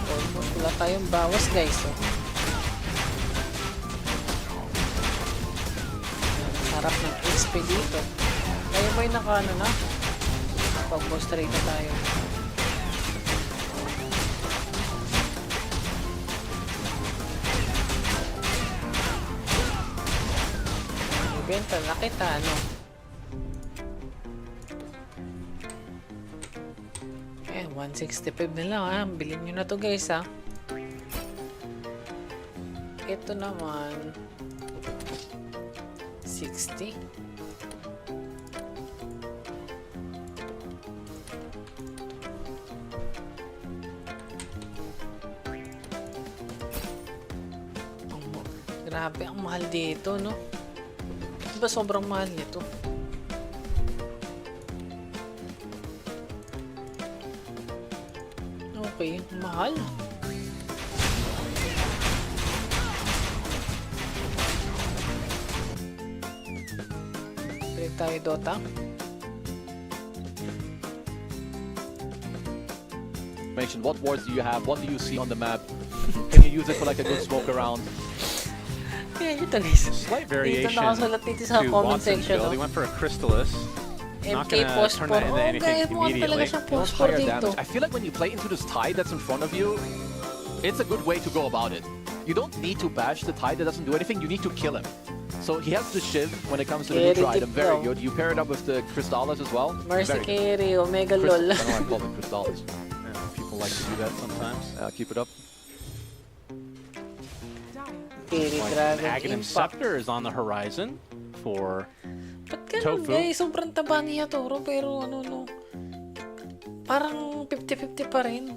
Almost wala tayong bawas, guys, oh. nakaharap ng XP dito. Tayo ba'y naka ano na? Pag-postrate na tayo. Benta na kita, ano? Eh, 165 na lang, ha? Bilhin nyo na to, guys, ha? Ito naman, 60. Grabe, ang mahal dito, no? Diba sobrang mahal nito? Okay, mahal. Balik tayo Dota. What wards do you have? What do you see on the map? Can you use it for like a good smoke around? Yeah, ito guys. Slight Dito variation nakasulat dito sa to comment Watson's section. build. He went for a Crystallis. Not MK gonna turn Pospor. that into Oh, anything guys, mo talaga immediately. siyang Much Pospor higher dito. damage. I feel like when you play into this tide that's in front of you, it's a good way to go about it. You don't need to bash the tide that doesn't do anything, you need to kill him. So he has the shiv when it comes to the neutral item, very good. You pair it up with the Crystallis as well. Mercy very good. Carry, Omega I LOL. don't know why I call them Crystallis. Yeah, people like to do that sometimes. Keep it up. Carry Like Dragon Aghanim Impact. Scepter is on the horizon for Ba't ganun Tofu. guys? Sobrang taba niya Toro, pero ano no. Parang 50-50 pa rin.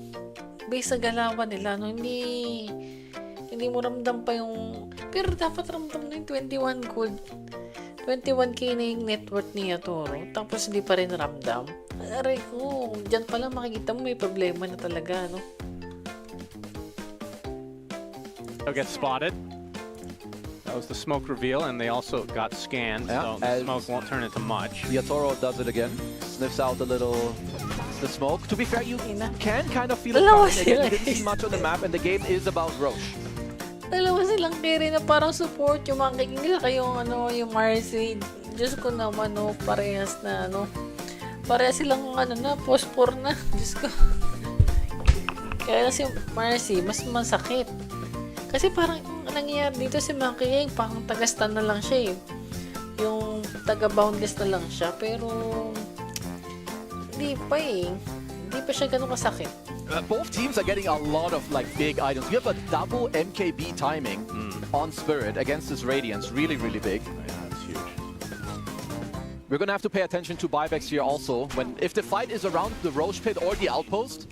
Based sa galawan nila, no? Hindi mo ramdam pa yung... Pero dapat ramdam na yung 21 gold. 21k na yung net worth niya Toro. Tapos hindi pa rin ramdam. Aray ko, dyan pala makikita mo may problema na talaga, no? They'll get spotted. That was the smoke reveal, and they also got scanned, Yeah, so the smoke won't turn into much. Yatoro does it again. Sniffs out a little the smoke. To be fair, you can kind of feel it Dalawa coming again. sila, You didn't see guys. much on the map, and the game is about Roche. Dalawa silang carry na parang support yung makikita kayong ano, yung Marcy. Diyos ko naman, no, parehas na, ano. Parehas silang, ano na, Pospor na. Diyos ko. Kaya si Marcy, mas masakit. Kasi parang nangyayari dito si Monkey, parang taga-stun na lang siya eh. Yung taga-boundless na lang siya. Pero, hindi pa eh. Hindi pa siya ganun kasakit. Both teams are getting a lot of like big items. You have a double MKB timing on Spirit against this Radiance. Really, really big. Yeah, that's huge. We're gonna have to pay attention to buybacks here also. If the fight is around the Roche pit or the outpost,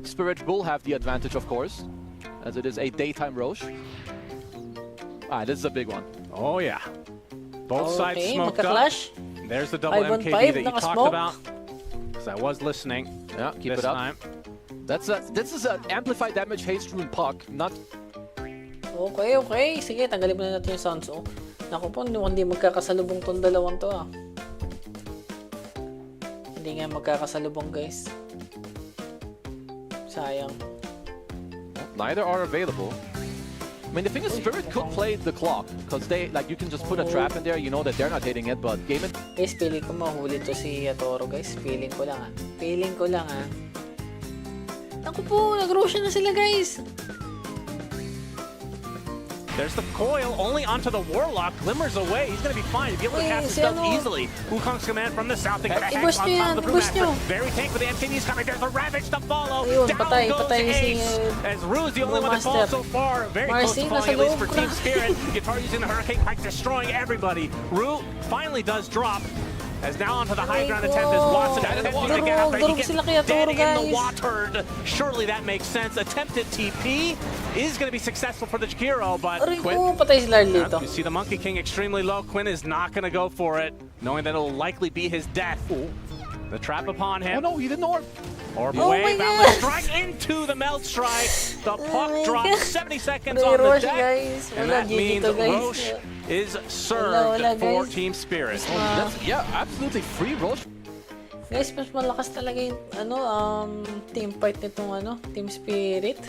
Spirit will have the advantage, of course, as it is a daytime Roche. This is a big one. Oh yeah. Both sides Okay, smoked up. magka-clash. There's the double 5-on-5, MKB that you talked naka-smoke. about. Because I was listening Yeah, keep this it up. time. This is an amplified damage haste rune puck, not. Okay, okay. Sige, tanggalin mo na natin yung sounds. Oh. Naku po, hindi magkakasalubong tong dalawang to ah. Hindi nga magkakasalubong guys. Sayang. Neither are available. I mean, the thing is, Spirit could play the clock because you can just put a trap in there. You know that they're not hitting it, but game it. Guys, feeling ko mahuli to si Yatoro guys. Feeling ko lang ah. Feeling ko lang ah. Naku po, nag-roshan na sila guys. There's the coil only onto the Warlock. Glimmers away. He's going to be fine. He'll be able to cast his spell easily. Wukong's command from the south. They got a hex on top of the Brewmaster. Very tank with the MKBs coming. There's the Ravage to follow. Ayun, Down patay goes si Ace. As Rue is the only one that Brewmaster. falls so far. Very close Marcy, to falling, nasa at least for loob. Team Spirit. Guitar using the Hurricane Pike, destroying everybody. Rue finally does drop. As now onto the high ground attempt is Watson attempting to get out there. He gets dead in the water. Surely that makes sense. Attempted TP is going to be successful for the Jakiro, but Aray Quinn, ko, patay si Larlito. you see the Monkey King extremely low. Quinn is not going to go for it, knowing that it'll likely be his death. The trap upon Oh him. no, he didn't orb. Orb Oh away, my Boundless God. strike into the Melt Strike. The Oh puck my drops, God. 70 seconds May on the Roche, deck. guys. And Wala, that GG means to, guys. Roche is served Wala, for guys. Team Spirit. Yeah, absolutely free Roche. Guys, mas malakas talaga yung team fight nitong Team Spirit.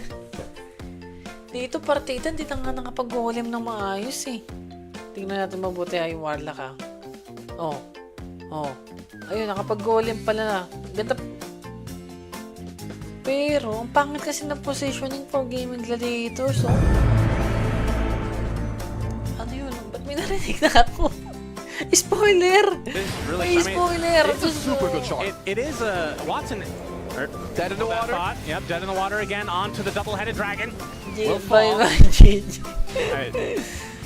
Dito partida, hindi na nga nakapag-golem ng maayos eh. Tingnan natin mabuti ay Warlock ah. Oh. Ayun, nakapag-golem pala na. Ganda. Pero, ang pangit kasi ng positioning for gaming gladiators, oh. Ano yun? Ba't may narinig na ako? Spoiler! Really, Spoiler! It's a super good shot. It is a Watson. Dead in the water. Yep, dead in the water again onto the double-headed dragon. Will fall. GG.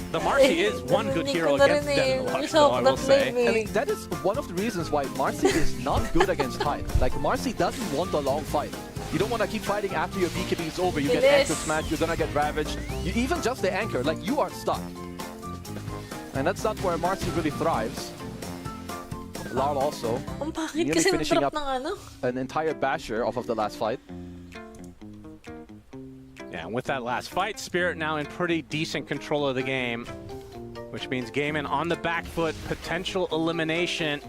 The Marcy is one good hero against dead in the water, though, I will say. I mean, that is one of the reasons why Marcy is not good against Tide. Like, Marcy doesn't want a long fight. You don't want to keep fighting after your BKB is over. You get anchor smash, you're gonna get ravaged. Even just the anchor, like, you are stuck. And that's not where Marcy really thrives. Larl also. Ang bakit Nearly kasi finishing drop up ng ano? an entire basher off of the last fight. Yeah, and with that last fight, Spirit now in pretty decent control of the game, which means Gaiman on the back foot, potential elimination.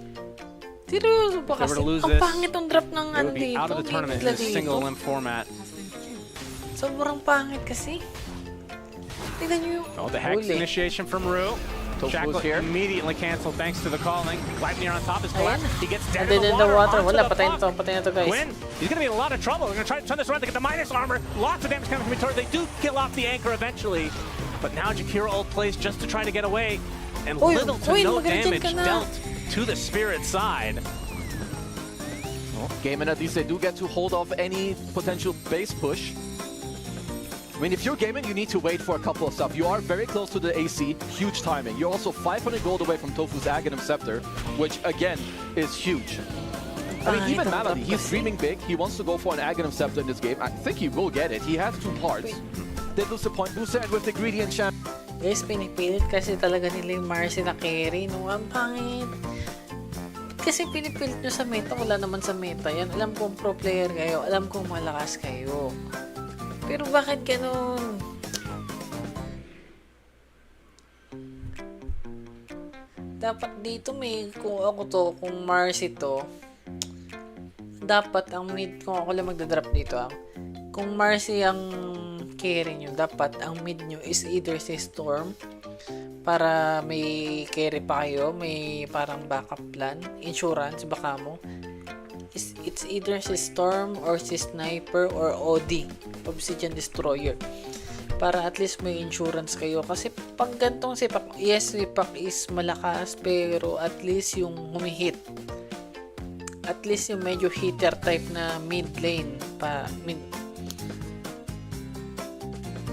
Seryoso ba If they were kasi? to lose Ang this, pangit ang drop ng they ano would be dito. out of the tournament in a Dito. single limb format. Sobrang pangit kasi. Tignan nyo yung Oh, the Hex initiation from Rook. Shackle here. immediately canceled thanks to the calling. Gleipnir on top is collapsed. He gets dead And then in in the water. onto Wala, the patayin puck. to. Patayin to, guys. Quinn, he's going to be in a lot of trouble. We're going to try to turn this around to get the minus armor. Lots of damage coming from Vittori. They do kill off the anchor eventually. But now Jakiro ult plays just to try to get away. And little to no damage dealt to the Spirit side. Well, Gaiman, at least they do get to hold off any potential base push. I mean, if you're Gaiman, you need to wait for a couple of stuff. You are very close to the AC, huge timing. You're also 500 gold away from Tofu's Aghanim Scepter, which, again, is huge. I mean, even Malady, he's dreaming big. He wants to go for an Aghanim Scepter in this game. I think he will get it. He has 2 parts. They lose the point booster, and with the greedy enchant. Guys, pinipilit kasi talaga nila yung Marcy na carry. No, ang pangit. Kasi pinipilit nyo sa meta, wala naman sa meta yan. Alam kong pro player kayo, alam kong malakas kayo. Pero bakit ganun? Dapat dito may, kung ako to, kung Marcy to, dapat ang mid, kung ako lang magdadrop dito, kung Marcy ang carry nyo, dapat ang mid nyo is either si Storm, para may carry pa kayo, may parang backup plan, insurance, baka mo. It's either si Storm or si Sniper or OD, Obsidian Destroyer, para at least may insurance kayo. Kasi pag gantong sipak, yes, sipak is malakas, pero at least yung humihit, at least yung medyo hitter type na mid lane pa mid.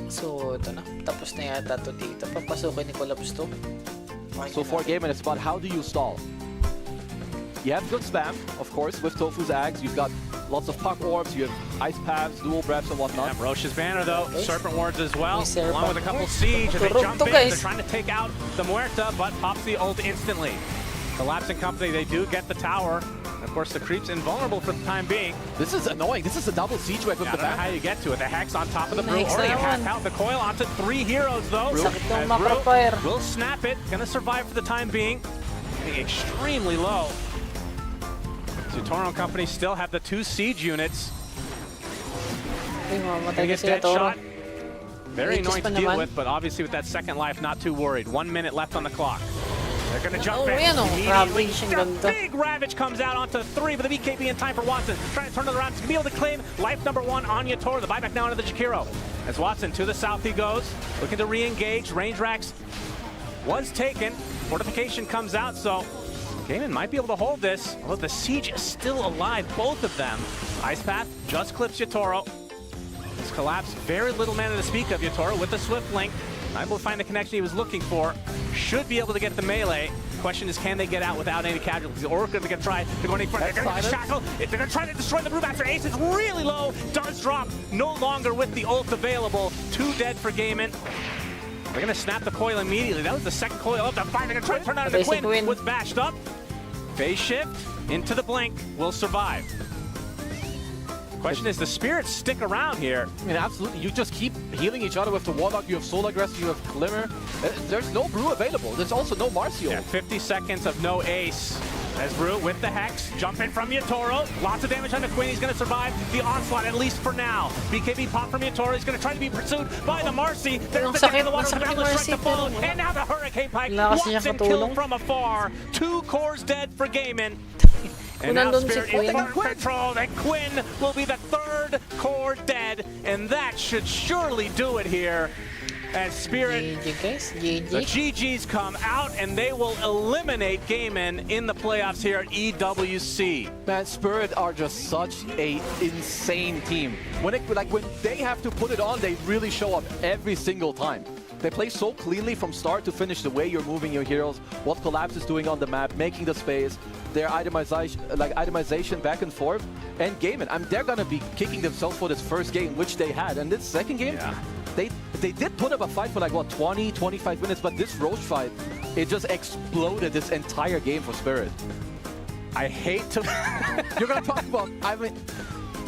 So ito na, tapos na yata to dito. Papasukin ni Collapse to. So for Gaiman, it's about how do you stall. You have good spam, of course, with Tofu's Ags. You've got lots of puck orbs, you have ice paths, dual breaths, and whatnot. Yeah, Roche's banner, though, Serpent Wards as well, Serpent along with a couple siege. As they jump in, they're trying to take out the Muerta, but pops the ult instantly. Collapsing company, they do get the tower. Of course, the creep's invulnerable for the time being. This is annoying. This is a double siege wave with the back. How you get to it. The Hex on top of the Brew. Already half out the coil onto 3 heroes, though. Sakit ng macro-fire. Will snap it. Gonna survive for the time being. Getting extremely low. Toro and company still have the 2 siege units. Mamatay Gets sila dead Toro. shot. Very annoying to deal with, but obviously with that second life, not too worried. 1 minute left on the clock. They're going to jump in immediately. Big Ravage comes out onto 3, but the BKB in time for Watson. Trying to turn it around to be able to claim life number 1 on Yatoro. The buyback now into the Jakiro. As Watson to the south he goes, looking to re-engage. Range racks was taken. Fortification comes out, so Gaiman might be able to hold this, although the siege is still alive, both of them. Ice Path just clips Yatoro. This collapse, very little mana to speak of. Yatoro with the Swift Link, not able to find the connection he was looking for. Should be able to get the melee. Question is, can they get out without any casualties? Or they're going to try to go any further. They're going to shackle. If they're going to try to destroy the Brewmaster, Ace is really low. Does drop, no longer with the ult available. 2 dead for Gaiman. They're going to snap the coil immediately. That was the second coil of the fight. They're going to try to turn that into Quinn. Was bashed up. Phase shift into the blink. Will survive. Question is, the spirits stick around here. I mean, absolutely. You just keep healing each other with the Warlock. You have Soul Aggressor, you have Glimmer. There's no Brew available. There's also no Marcio. Yeah, 50 seconds of no ace. As Root with the Hex, jumping from Yatoro. Lots of damage on the Queen. He's going to survive the onslaught, at least for now. BKB pop from Yatoro. He's going to try to be pursued by the Marcy. There's the sakit, the water masakit ground, yung the Marcy, strike to follow. pero And now the Hurricane Pike. wala kasi Watson siyang killed katulong. from afar. 2 cores dead for Gaming. And Kung now nandun si Spirit Quinn. in farm control. And Quinn will be the 3rd core dead. And that should surely do it here. As Spirit, GG guys, the GG. GGs come out and they will eliminate Gaming in the playoffs here at EWC. Man, Spirit are just such a insane team. When they have to put it on, they really show up every single time. They play so cleanly from start to finish, the way you're moving your heroes, what Collapse is doing on the map, making the space, their itemization back and forth, and Gaming. I mean, they're gonna be kicking themselves for this first game, which they had, and this second game, they did put up a fight for like what 20-25 minutes, but this Roche fight, it just exploded this entire game for Spirit. I hate to... You're gonna talk about, I mean,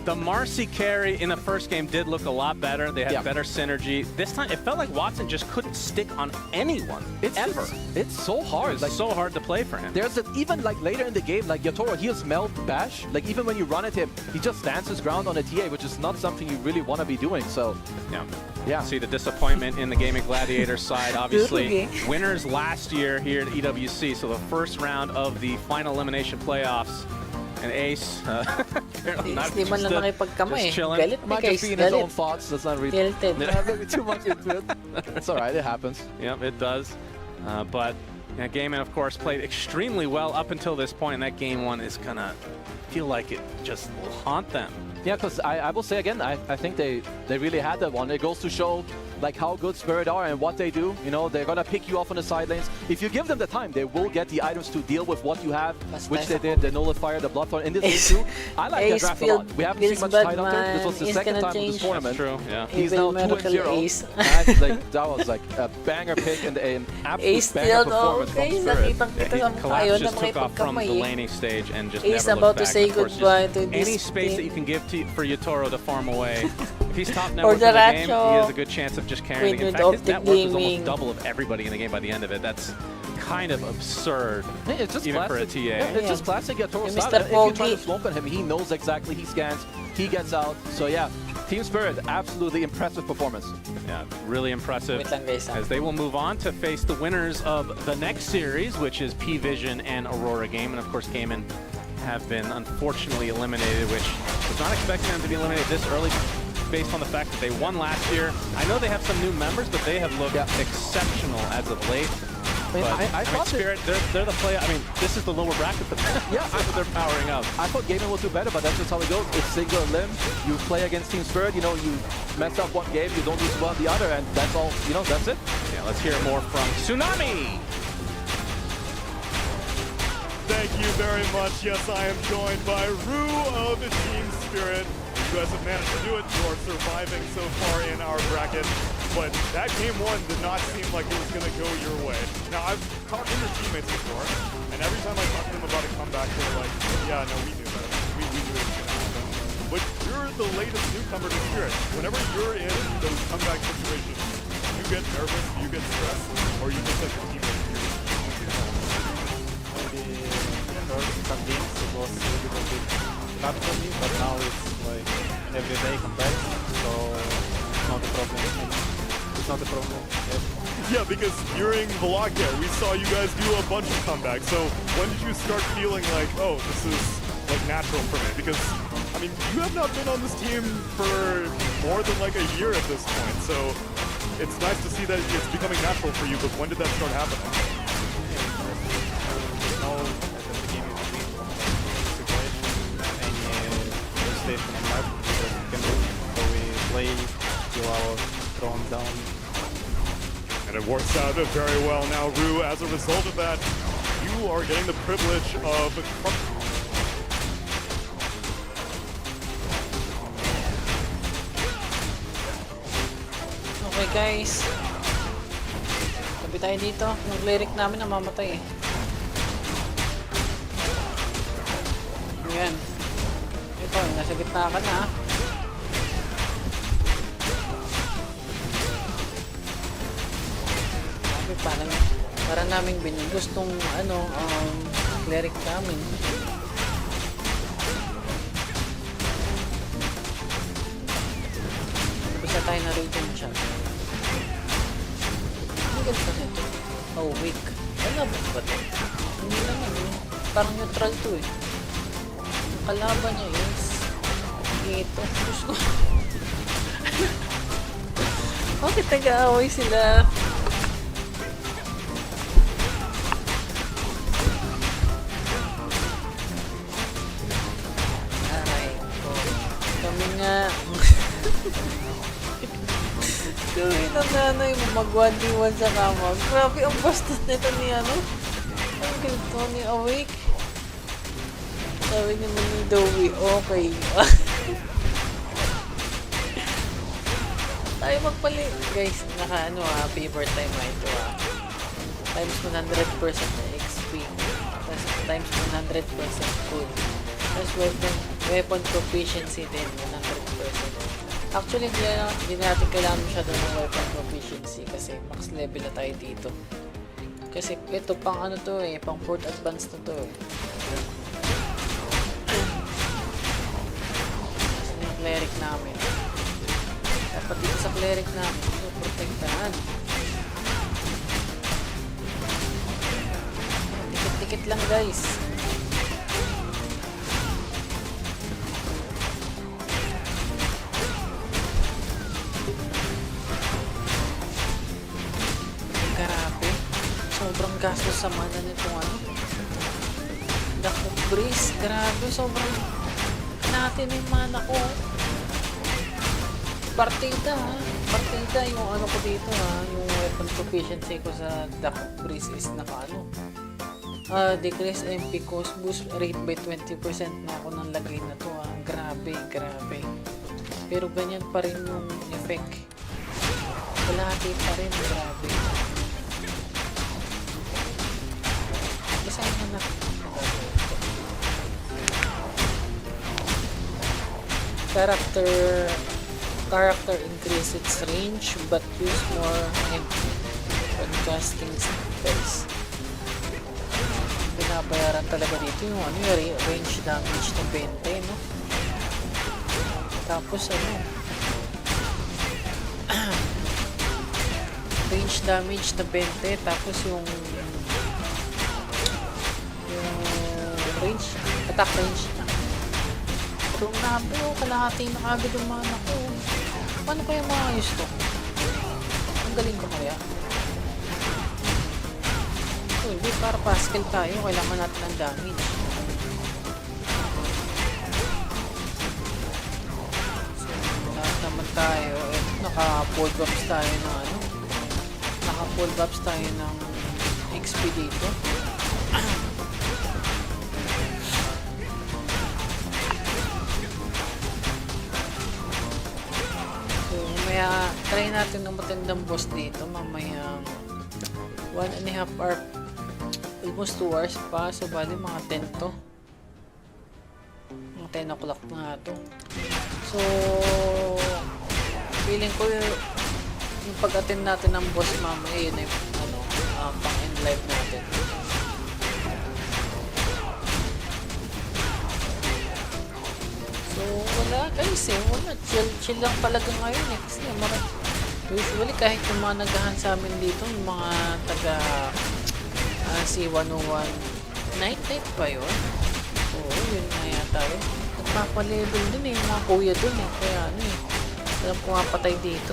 the Marcy carry in the first game did look a lot better. They had better synergy. This time, it felt like Watson just couldn't stick on anyone, ever. It's so hard. It's so hard to play for him. There's even like later in the game, like Yatoro, he has meld bash. Like even when you run at him, he just stands his ground on a TA, which is not something you really want to be doing. So yeah. See the disappointment in the Gaming Gladiators side. Obviously, winners last year here at EWC. So the first round of the final elimination playoffs. And Ace, not Di man lang makipagkamay. just chilling. Galit Might ni just guys, be in his own galit. thoughts. That's not really Tilted. maybe too much into it. It's all right. It happens. Yep, it does. But Gaming, of course, played extremely well up until this point, and that game 1 is gonna feel like it just will haunt them. Yeah, because I will say again, I think they really had that one. It goes to show like how good Spirit are and what they do. You know, they're gonna pick you off on the side lanes. If you give them the time, they will get the items to deal with what you have, which they did. The Nullifier, the Bloodthorn. In this game too, I like their draft a lot. We haven't seen much high-octane. This was the second time in this tournament. That's true, yeah. He's now 2-0. Ace. That was like a banger pick and an absolute Ace banger still though, performance from guys. Spirit. Nakitang-kita sa mukha Collapse yun na just took off from the makipagkamay. laning stage and just Ace never about looked to back. say Of course, goodbye just to this any space that you can give for Yatoro to farm away. If he's top net Or worth in the game, he Daracho. has a good chance of just carrying the game. In Queen fact, with his net worth is almost Gaming. double of everybody in the game by the end of it. That's kind of absurd, It's just even for a classic. TA. Yeah, it's just classic Yatoro Mr. style. If you try to Pogi. smoke on him, he knows exactly. He scans, he gets out. So yeah, Team Spirit, absolutely impressive performance. Yeah, really impressive. Wait lang guys. As they will move on to face the winners of the next series, which is P-Vision and Aurora Game. And of course, Gaming have been unfortunately eliminated, which was not expecting them to be eliminated this early based on the fact that they won last year. I know they have some new members, but they have looked exceptional as of late. I thought Spirit, they're the play. I mean, this is the lower bracket for them. Yeah, they're powering up. I thought Gaming will do better, but that's just how it goes. It's single limb. You play against Team Spirit, you know, you mess up one game, you don't do well the other, and that's all, you know, that's it. Yeah, let's hear more from Tsunami. Thank you very much. Yes, I am joined by Rue of Team Spirit. You guys have managed to do it. You are surviving so far in our bracket. But that game 1 did not seem like it was going to go your way. Now, I've talked to your teammates before, and every time I talk to them about a comeback, they're like, yeah, no, we knew that. We knew it was going to happen. But you're the latest newcomer to Spirit. Whenever you're in those comeback situations, you get nervous, you get stressed, or you think that your teammates are Some games it was a little bit hard for me, but now it's like everyday comparison, so it's not a problem. It's not a problem. Yeah, because during Volacchia, we saw you guys do a bunch of comebacks. So when did you start feeling like, oh, this is like natural for me? Because, I mean, you have not been on this team for more than like a year at this point. So it's nice to see that it's becoming natural for you, but when did that start happening? Now, at the beginning of the situation, any station in map can do. So we play till our drone down. And it works out very well now, Rue. As a result of that, you are getting the privilege of... Okay guys. Tabi tayo dito. Yung lyric namin namamatay eh. Ayan. Ito, nasa gitna ka na. Sabi parang naming gustong cleric namin. Bisa tayo na region siya. Ang ganda nito. Oh, weak. Kalaban ba ito? Hindi naman eh. Parang neutral to eh. Kalaban niya is ito. Gusto ko. Bakit nag-aaway sila? Aray ko. Kami nga. Kami ng nanay mo mag-1v1 sa kama. Grabe ang bastos nito ni ano. Ang ganito ni Awake. Sabi naman ni Dowie, okay. Tayo magpali. Guys, naka ano favor time ito Times 100% na XP. Tapos times 100% food. Tapos weapon proficiency din, 100%. Actually, hindi natin kailangan masyado ng weapon proficiency kasi max level na tayo dito. Kasi ito pang ano to pang 4th advance na to Cleric namin. Dapat dito sa cleric namin, ito protektahan. Dikit-dikit lang guys. Grabe. Sobrang gastos sa mana nitong ano. Dako breeze. Grabe, sobrang natin yung mana ko. Partida partida yung ano ko dito yung weapon proficiency ko sa Dark Breeze is naka ano decrease MP cost boost rate by 20% na ako ng lagay na to grabe pero ganyan pa rin yung effect kalahati pa rin grabe isahin na character increase its range but use more MP when casting spells. Binabayaran talaga dito yung ano yung range damage na 20 no? Tapos ano range damage na 20 tapos yung range attack range na pero grabe kalahati na kagad yung mana ko. Paano kaya maayos to? Ang galing ko kaya? Hindi, para Pascal tayo, kailangan natin ng damage. So, lahat naman tayo, naka-full buffs tayo ng ano? Naka-full buffs tayo ng XP dito. Kaya try natin ng matindang boss dito mamaya 1.5 hour almost 2 hours pa so bali mga 10 to mga 10 o'clock na to so feeling ko yung pag-attend natin ng boss mamaya yun ay ano, pang end live natin so wala guys wala chill lang talaga ngayon kasi usually kahit yung mga nagahan sa amin dito yung mga taga SEA101 night pa yun oo yun nga yata yun nagpapalevel din yung mga kuya dun kaya ano alam ko nga patay dito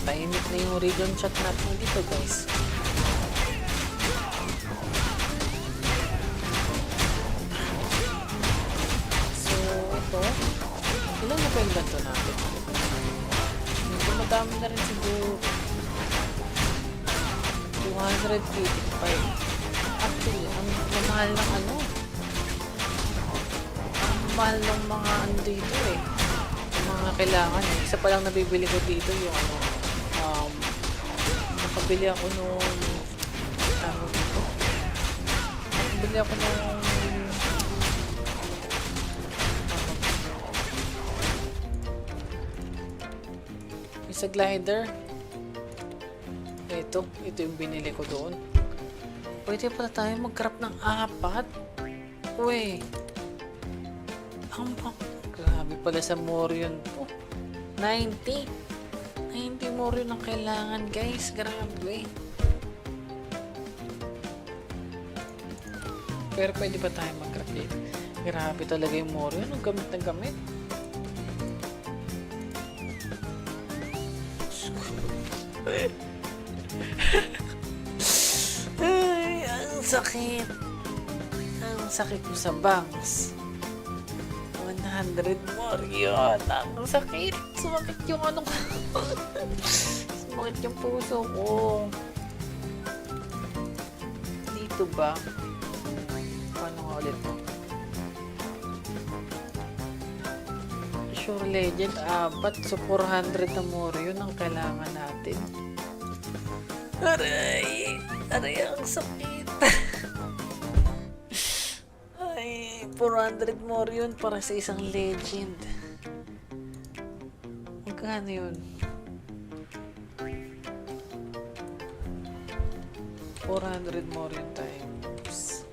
tahimik na yung region chat natin dito guys so ito ilan na pa yung ganto natin medyo madami na rin siguro 285 actually ang mahal ng ano ang mahal ng mga ano dito mga kailangan isa pa lang nabibili ko dito yung ano nakabili ako nung Ano dito? Bili ako ng... Isa glider. Ito yung binili ko doon. Pwede pala tayo mag-craft ng 4. Uy. Grabe pala sa Morion to. 90 Morion ang kailangan, guys. Grabe. Pero pwede ba tayo mag-craft dito? Grabe talaga yung Morion. Ang gamit na gamit. Ay, ang sakit. Ang sakit ko sa bangs. 100 Morion. Ang sakit. Sumakit yung ano ko. Sumakit yung puso ko. Dito ba? Paano nga ulit to? Sure Legend 4. So 400 na Morion ang kailangan natin. Aray! Aray, ang sakit! Ay, 400 Morion para sa isang legend. Magkano yun? 400 Morion times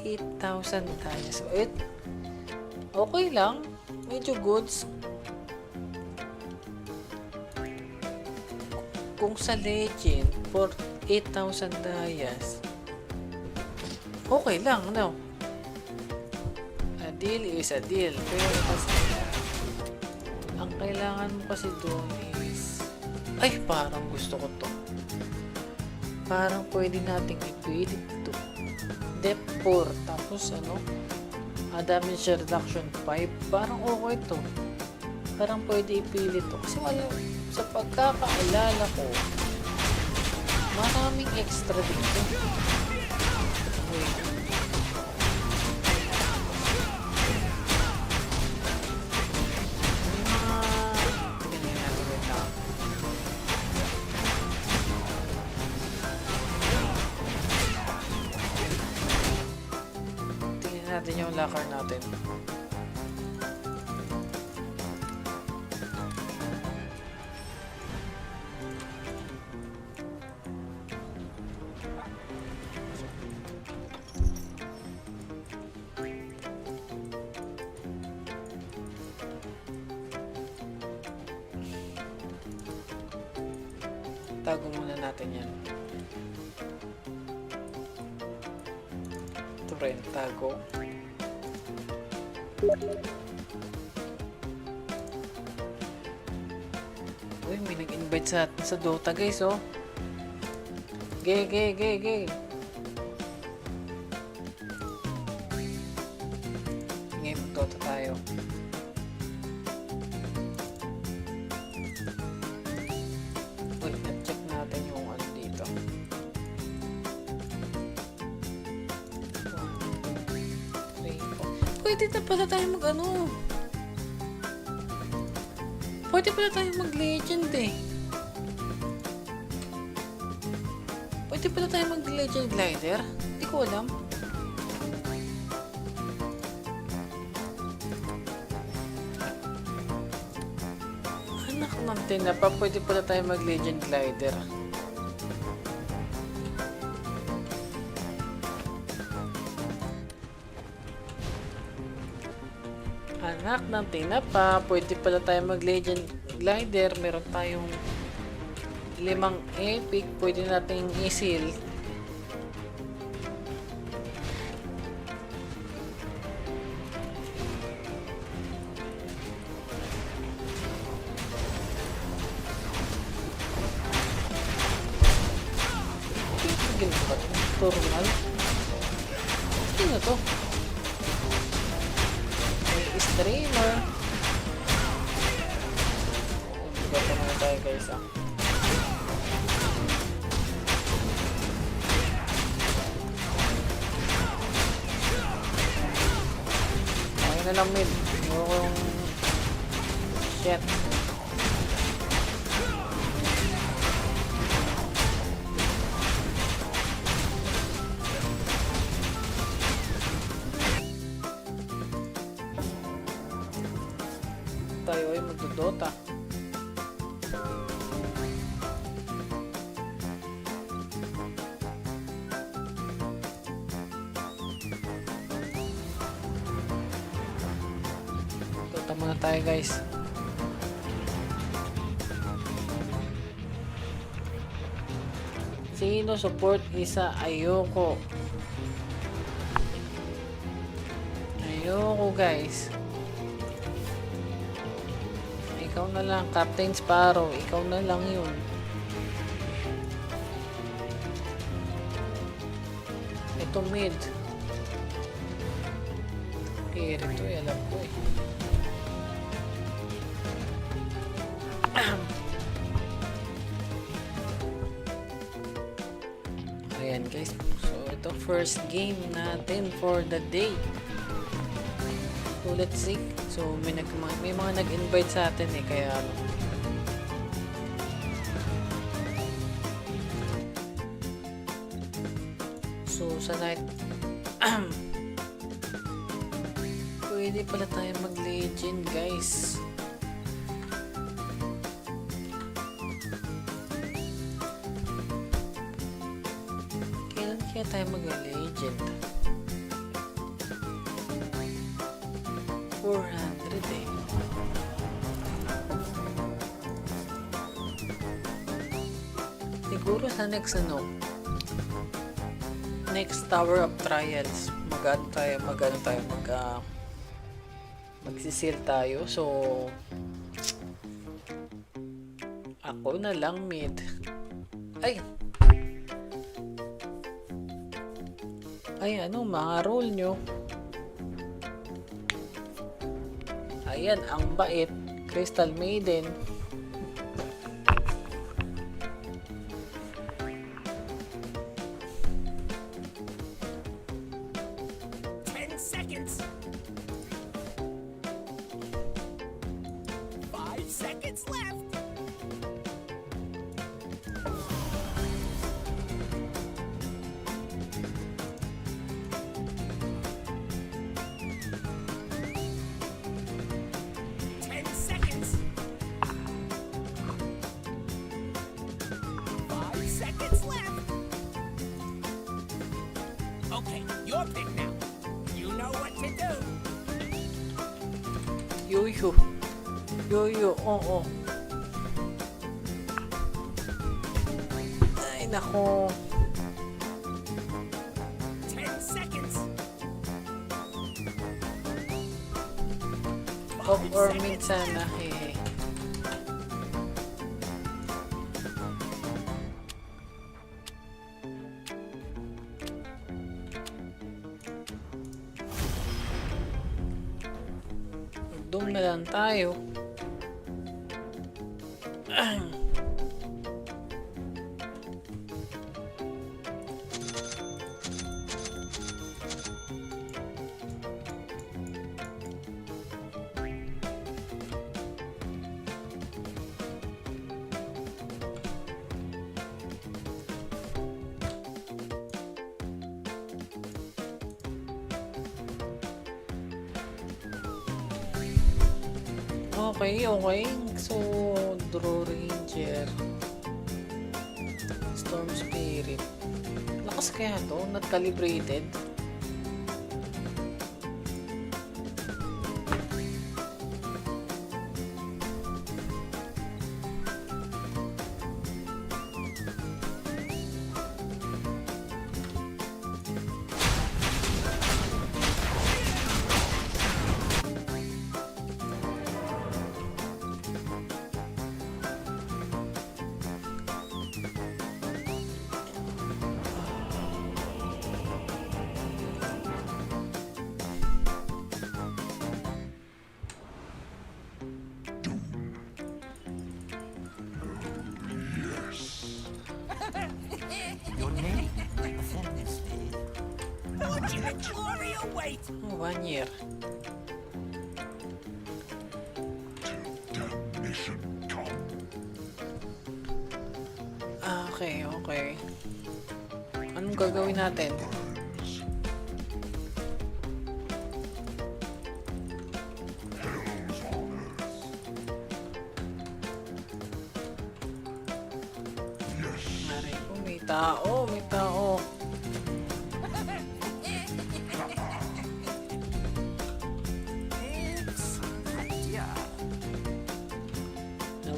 8,000 tayo. So, okay lang. Medyo goods. Kung sa legend for 8,000 dayas, okay lang, no? A deal is a deal. Pero kasi ang kailangan mo kasi doon is parang gusto ko to. Parang pwede nating i-edit to. Depth 4 tapos damage reduction 5. Parang okay to. Parang pwede ipili to. Kasi sa pagkakaalala ko, maraming extra dito. Wait. Tingnan natin yung locker natin. Tago muna natin yan. Ito rin, tago. Uy, may nag-invite sa Dota, guys, oh. Gay. Ngayon, mag-Dota tayo. Check natin yung ano dito. Pwede na pala tayo Pwede pala tayo mag-legend eh. Pwede pala tayo mag-legend glider. Hindi ko alam. Anak ng tinapa, pwede pala tayo mag-legend glider. Anak ng tinapa, pwede pala tayo mag-legend glider. Meron tayong 5 epic, pwede nating i-seal. Turmal. Sino to? May streamer. Bata muna tayo, guys, ah. Ayun na lang mid. Yung shit. Benta muna tayo guys. Sino support isa? Ayoko. Ayoko guys. Ikaw na lang, Captain Sparrow. Ikaw na lang yun. Ito mid. Eh, ito eh, alam ko eh. Ayan guys. So, ito first game natin for the day. So, let's see. So, may mga nag-invite sa atin eh, kaya ano. So, sa night, pwede pala tayo mag-legend, guys. Kailan kaya tayo mag-legend? 400 eh. Siguro sa next next Tower of Trials magsisil tayo. So ako na lang mid. Ay ano mga role nyo. Ayan, ang bait. Crystal Maiden. Yo, oo. Ay, nako. 10 seconds. Off or mid sana, Doon na lang tayo. Okay. So, Draw Ranger. Storm Spirit. Lakas kaya to? Not calibrated? Oh, 1 year. Okay. Anong gagawin natin? Aray ko, may tao.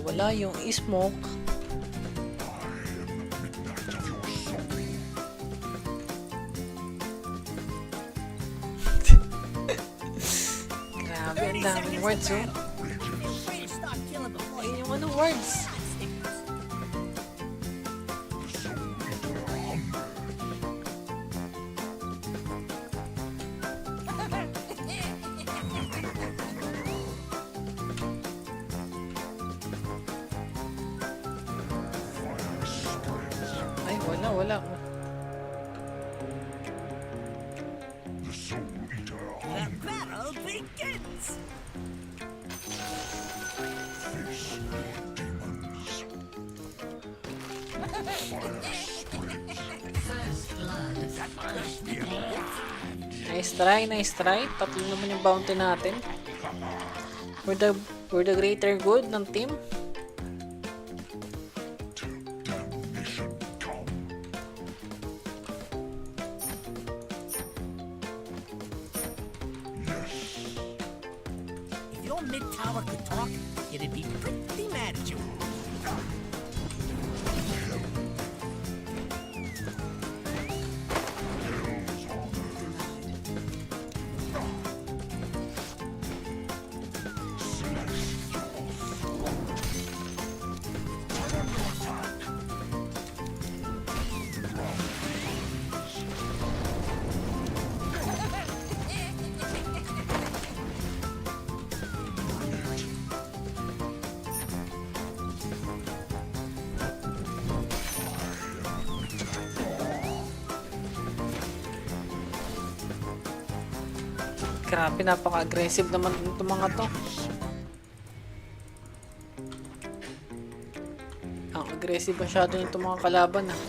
Wala yung smoke. Grabe, ang daming words, oh. Ayun yung ano words. Ay, wala. Nice try. Tatlo naman yung bounty natin. For the greater good ng team. If your mid tower could talk, it'd be pretty mad at you. Grabe, napaka-aggressive naman itong mga to. Ang aggressive masyado nitong mga kalaban, ah.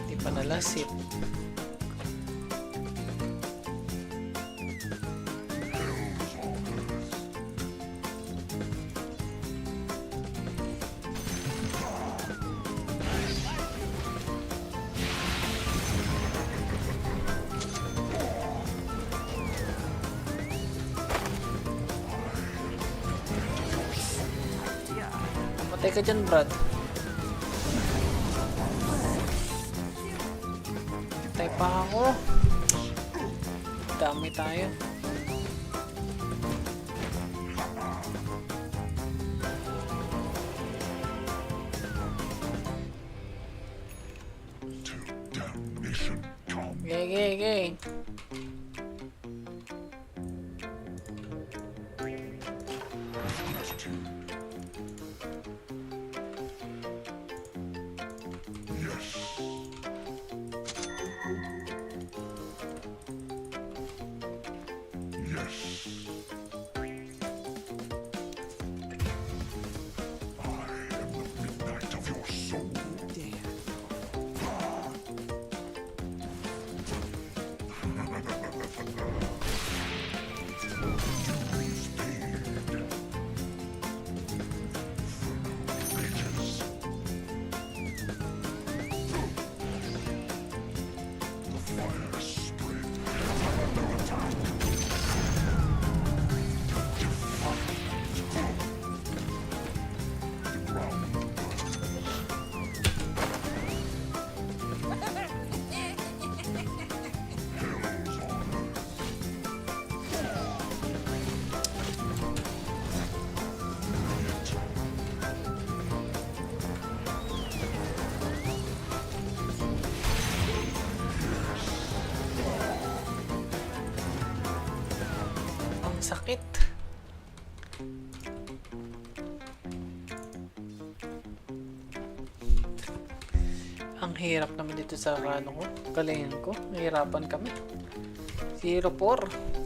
Hindi pa nalasit. Patay ka dyan, Brad. Patay pa ako. Dami tayo. Gay. Sakit. Ang hirap naman dito sa ano ko, galingan ko. Nahirapan kami. 0-4.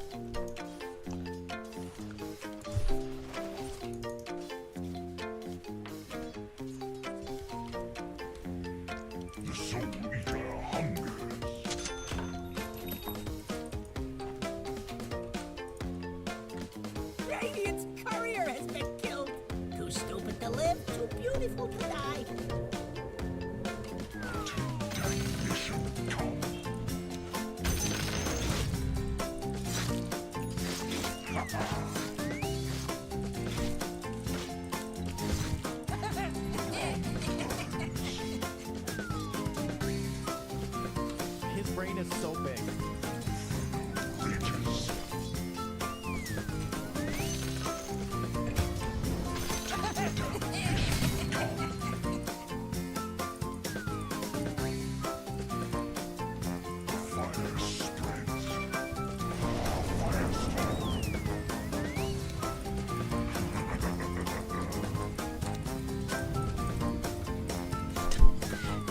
beautiful to die. His brain is so big.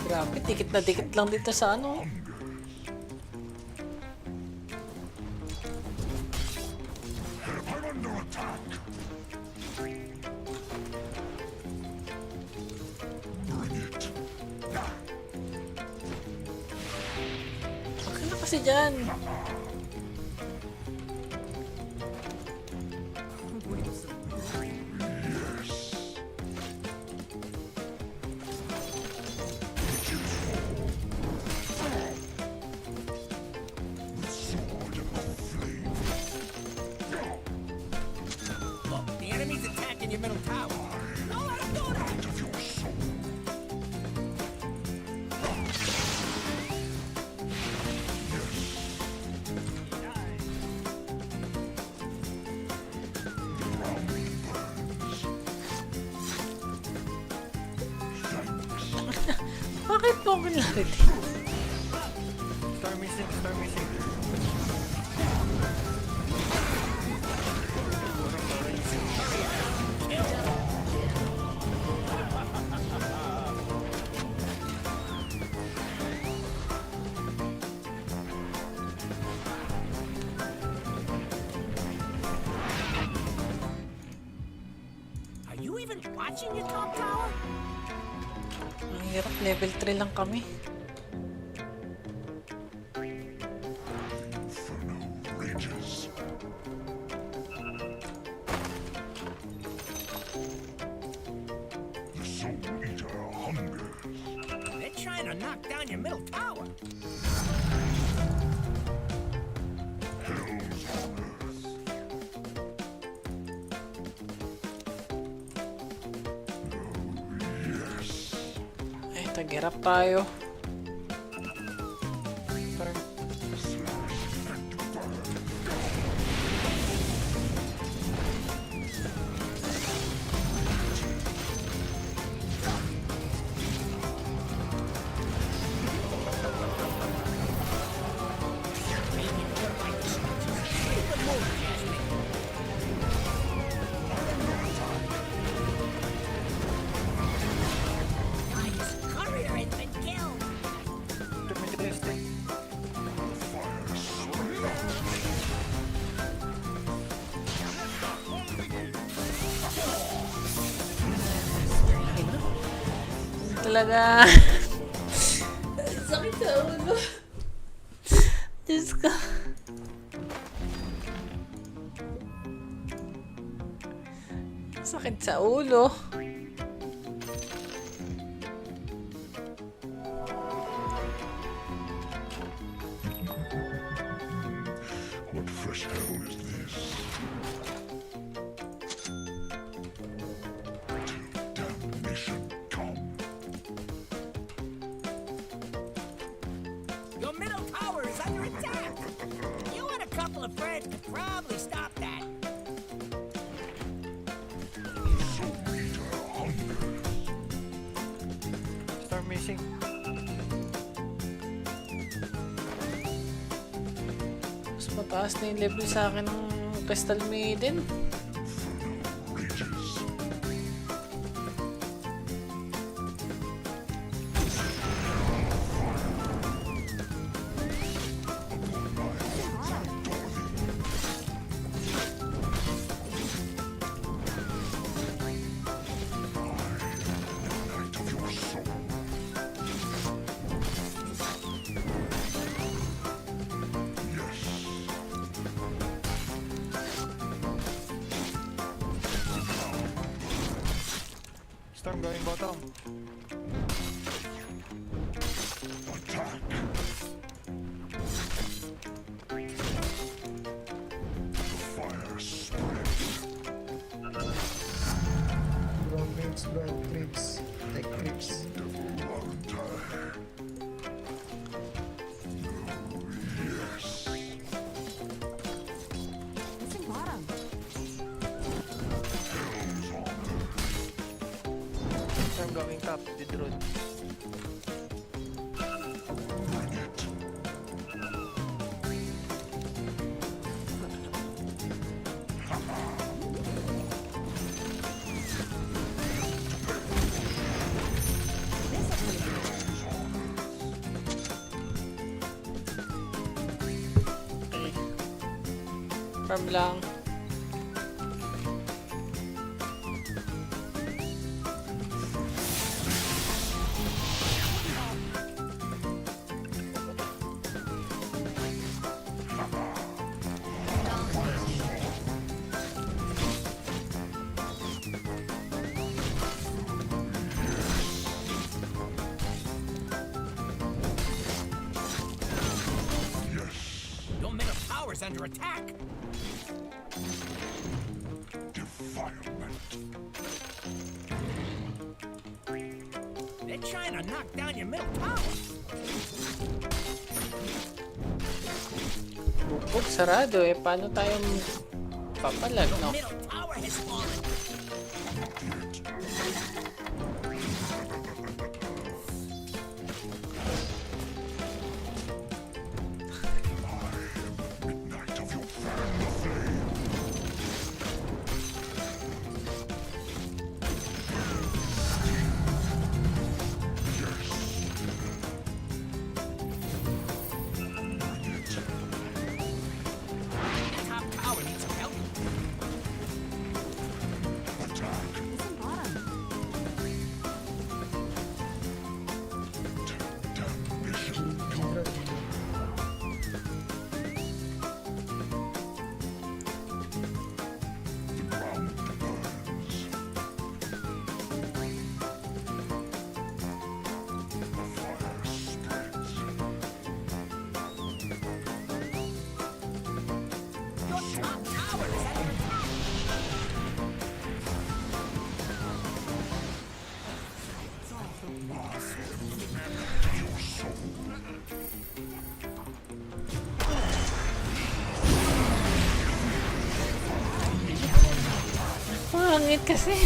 Grabe, dikit na dikit lang dito sa ano. Huwag ka na kasi dyan. Look, the enemy's attacking your middle tower. Don't let him do that. Bakit po ako narito? Star missing, star missing. Are you even watching your top tower? Ang hirap, level 3 lang kami. They're trying to knock down your middle tower. Ay, tag-hirap tayo. Nice. Courier has been killed. Talaga. Sakit sa ulo. Diyos ko. Sakit sa ulo. What fresh hell is this? Till damnation come. Your middle tower is under attack. You and a couple of friends could probably stop that. Star missing. Mas mataas na yung level sa akin ng Crystal Maiden. Storm going bottom. Attack. Fire spreads. Bro, creeps, bro, creeps. Take creeps. Yes. Missing bottom. Storm going top. Did root. Farm lang. Your middle tower's under attack. Defilement. They're trying to knock down your middle tower. Bukod sarado eh. Paano tayo papalag, no? Middle tower has fallen. Midnight of your fan the flame. The top tower needs some help. Missing bottom. Your top tower is under attack. Pangit kasi.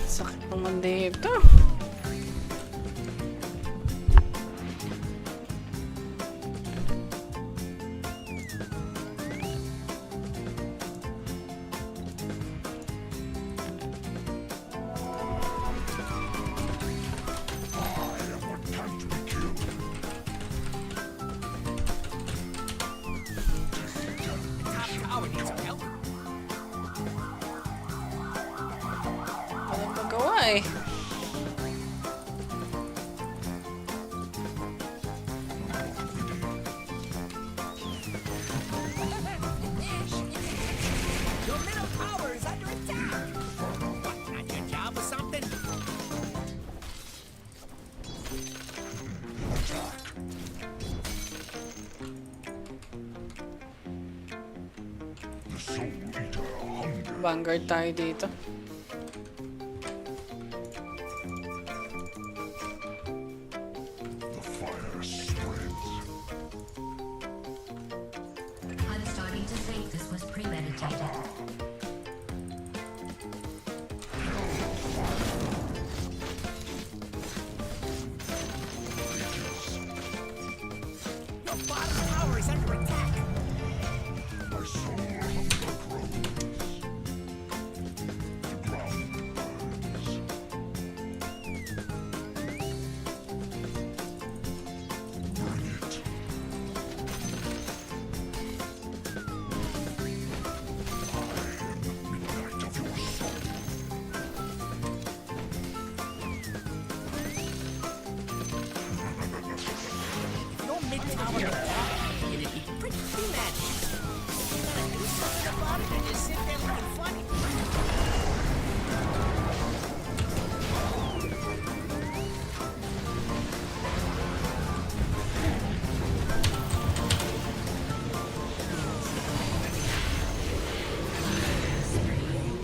Sakit naman dito. Walang magawa eh. Your middle tower is under attack. What, not your job or something? The Soul Eater hunger. Vanguard tayo dito. The fire spreads. I'm starting to think this was premeditated. Your bottom tower is under attack. My soul hunger grows. The ground burns. Bring it. I am the midnight of your soul. Your mid tower attack. It'd be pretty premature. You gotta do something about it and just sit there looking funny.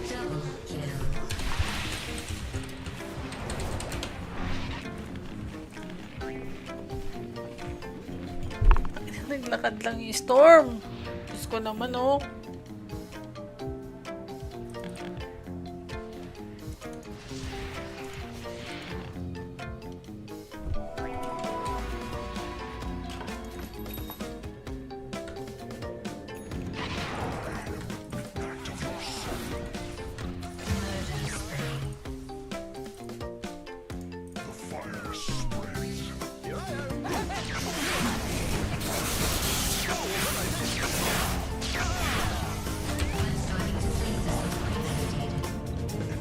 Double kill. Naglakad lang yung storm. Diyos ko naman oh. Midnight of your soul. Murder spree. The fire spreads. I'm starting to think this was premeditated.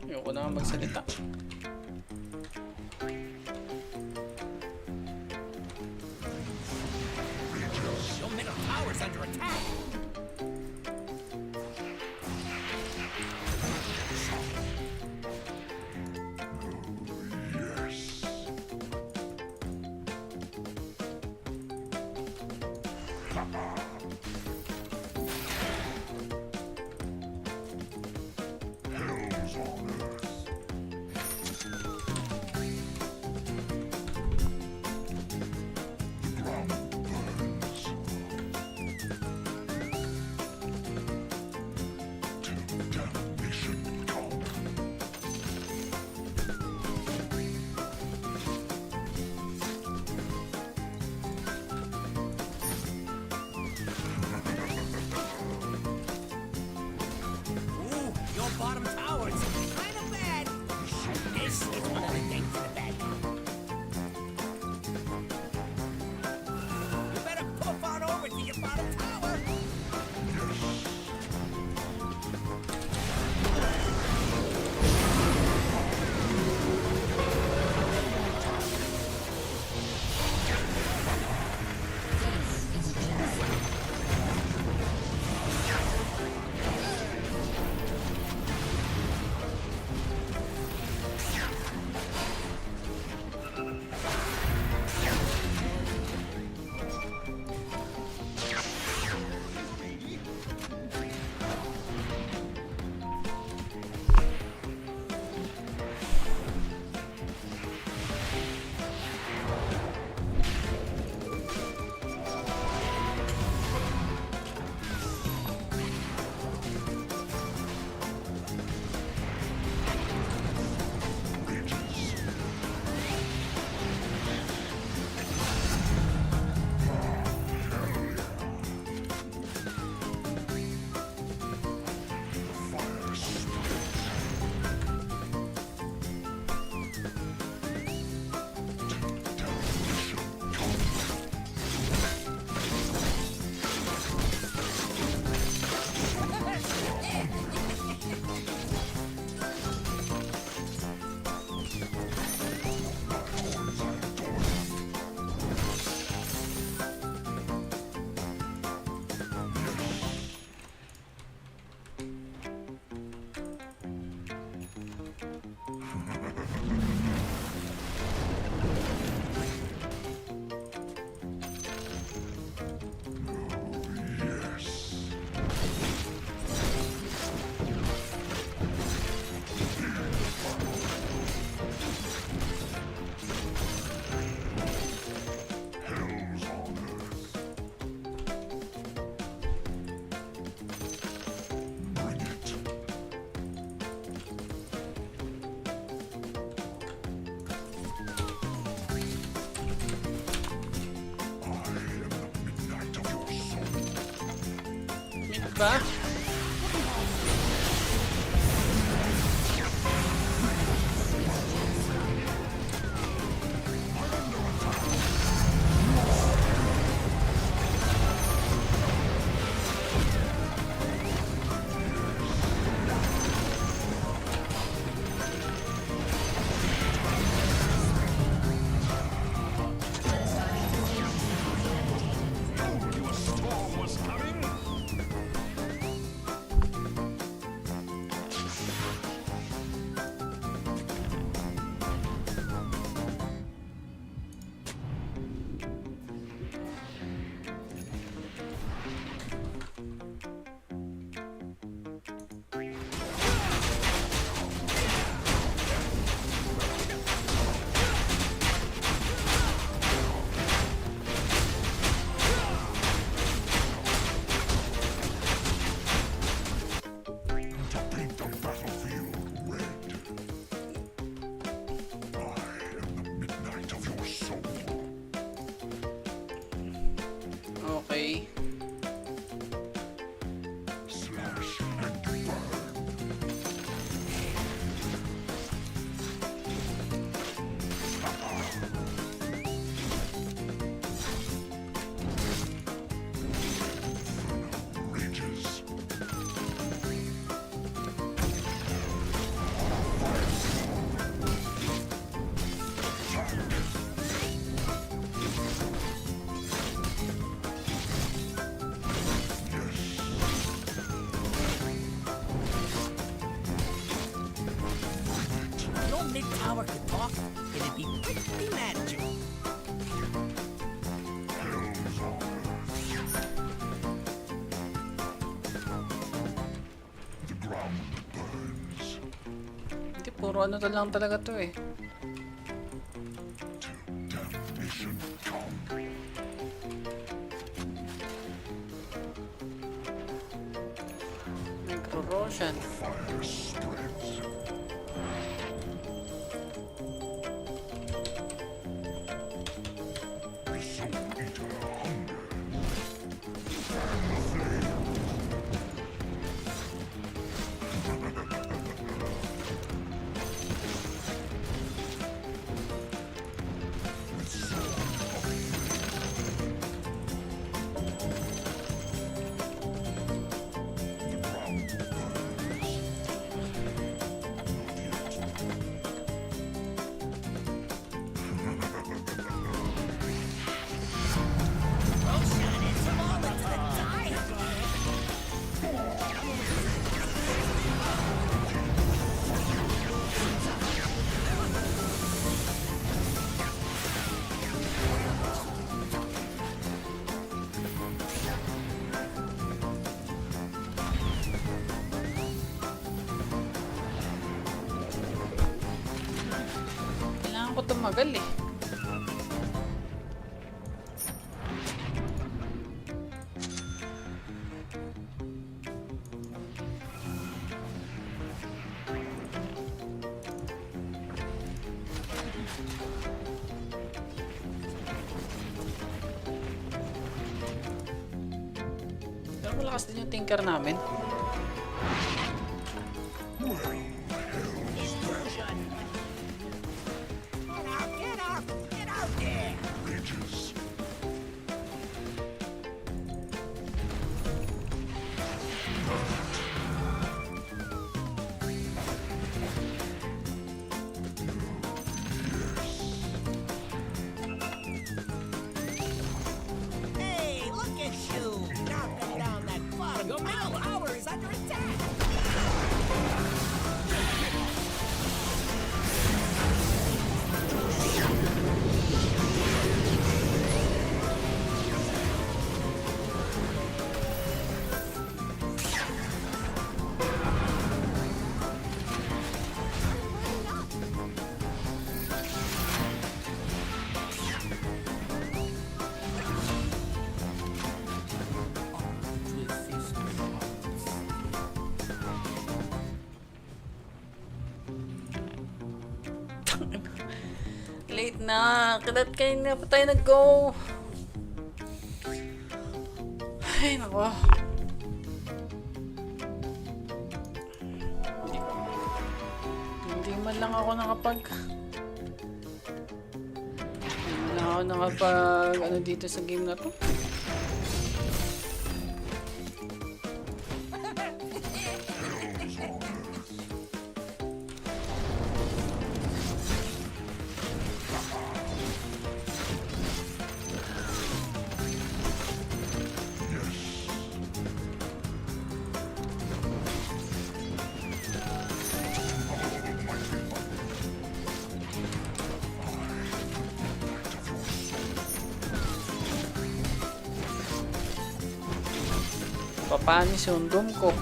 Ayoko na nga magsalita. Your middle tower is under attack. Yes. Hell's on earth. ba? Okay. Your mid tower could talk, it'd be pretty mad at you. Hindi, puro ano to lang talaga to eh. Nagro-roshan. Kailangan ko tumagal eh. Pero malakas din yung tinker namin. Get out there! Hey, look at you! Knocking down that bottom. Your middle tower is under attack! Late na. Kailan kayo na pa tayo nag-go? Ay, nako. Ngayon lang ako nakapag ano dito sa game na to. Papanis yung doom ko.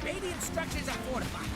Radiant structures are fortified.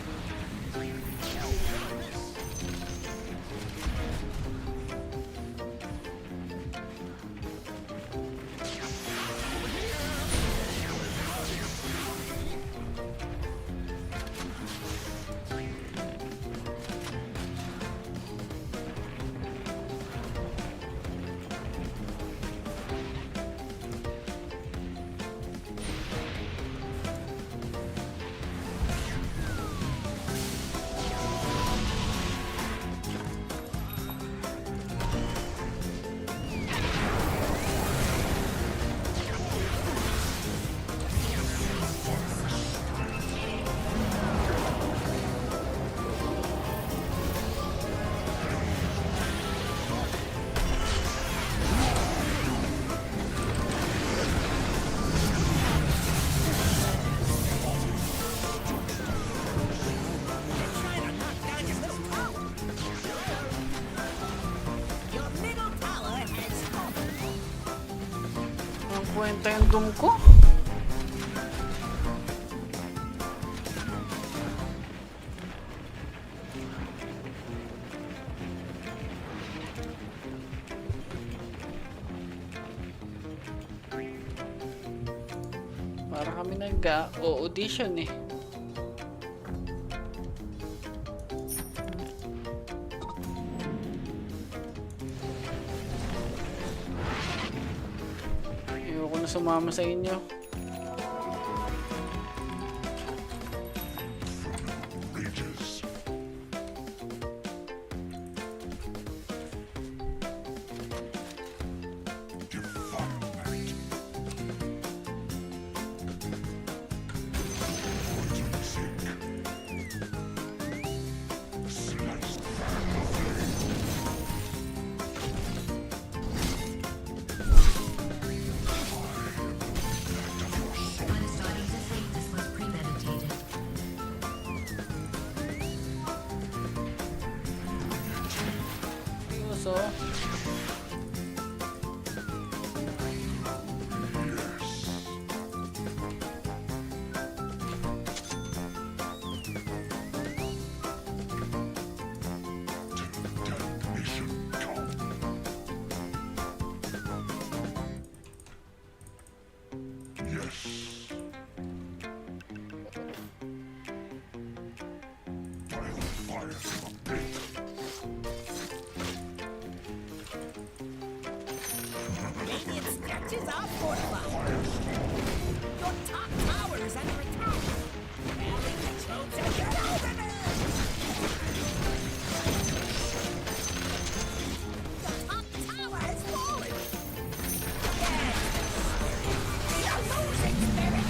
Kwenta yung doom ko. Para kami nag-audition eh. Ayoko na sumama sa inyo. So Radiant structures are fortified. Your top tower is under attack. Rally the troops and get over there! The top tower has fallen. Yes. We are losing, Spirit.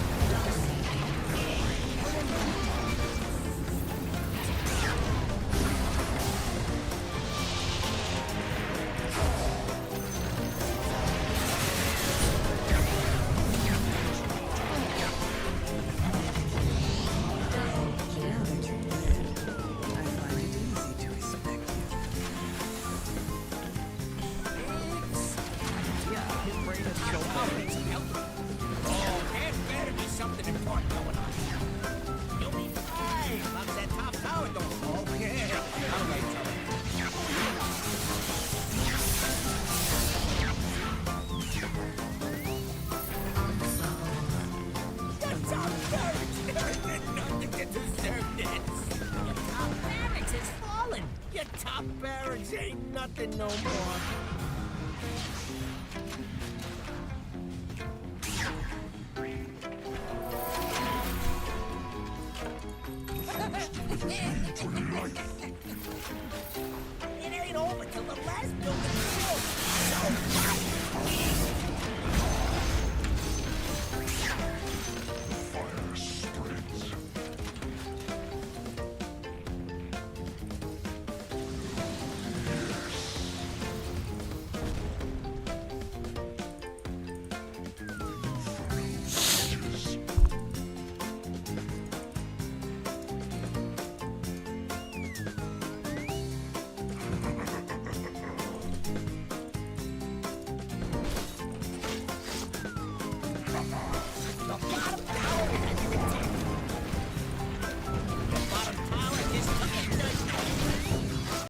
Top barracks ain't nothing no more.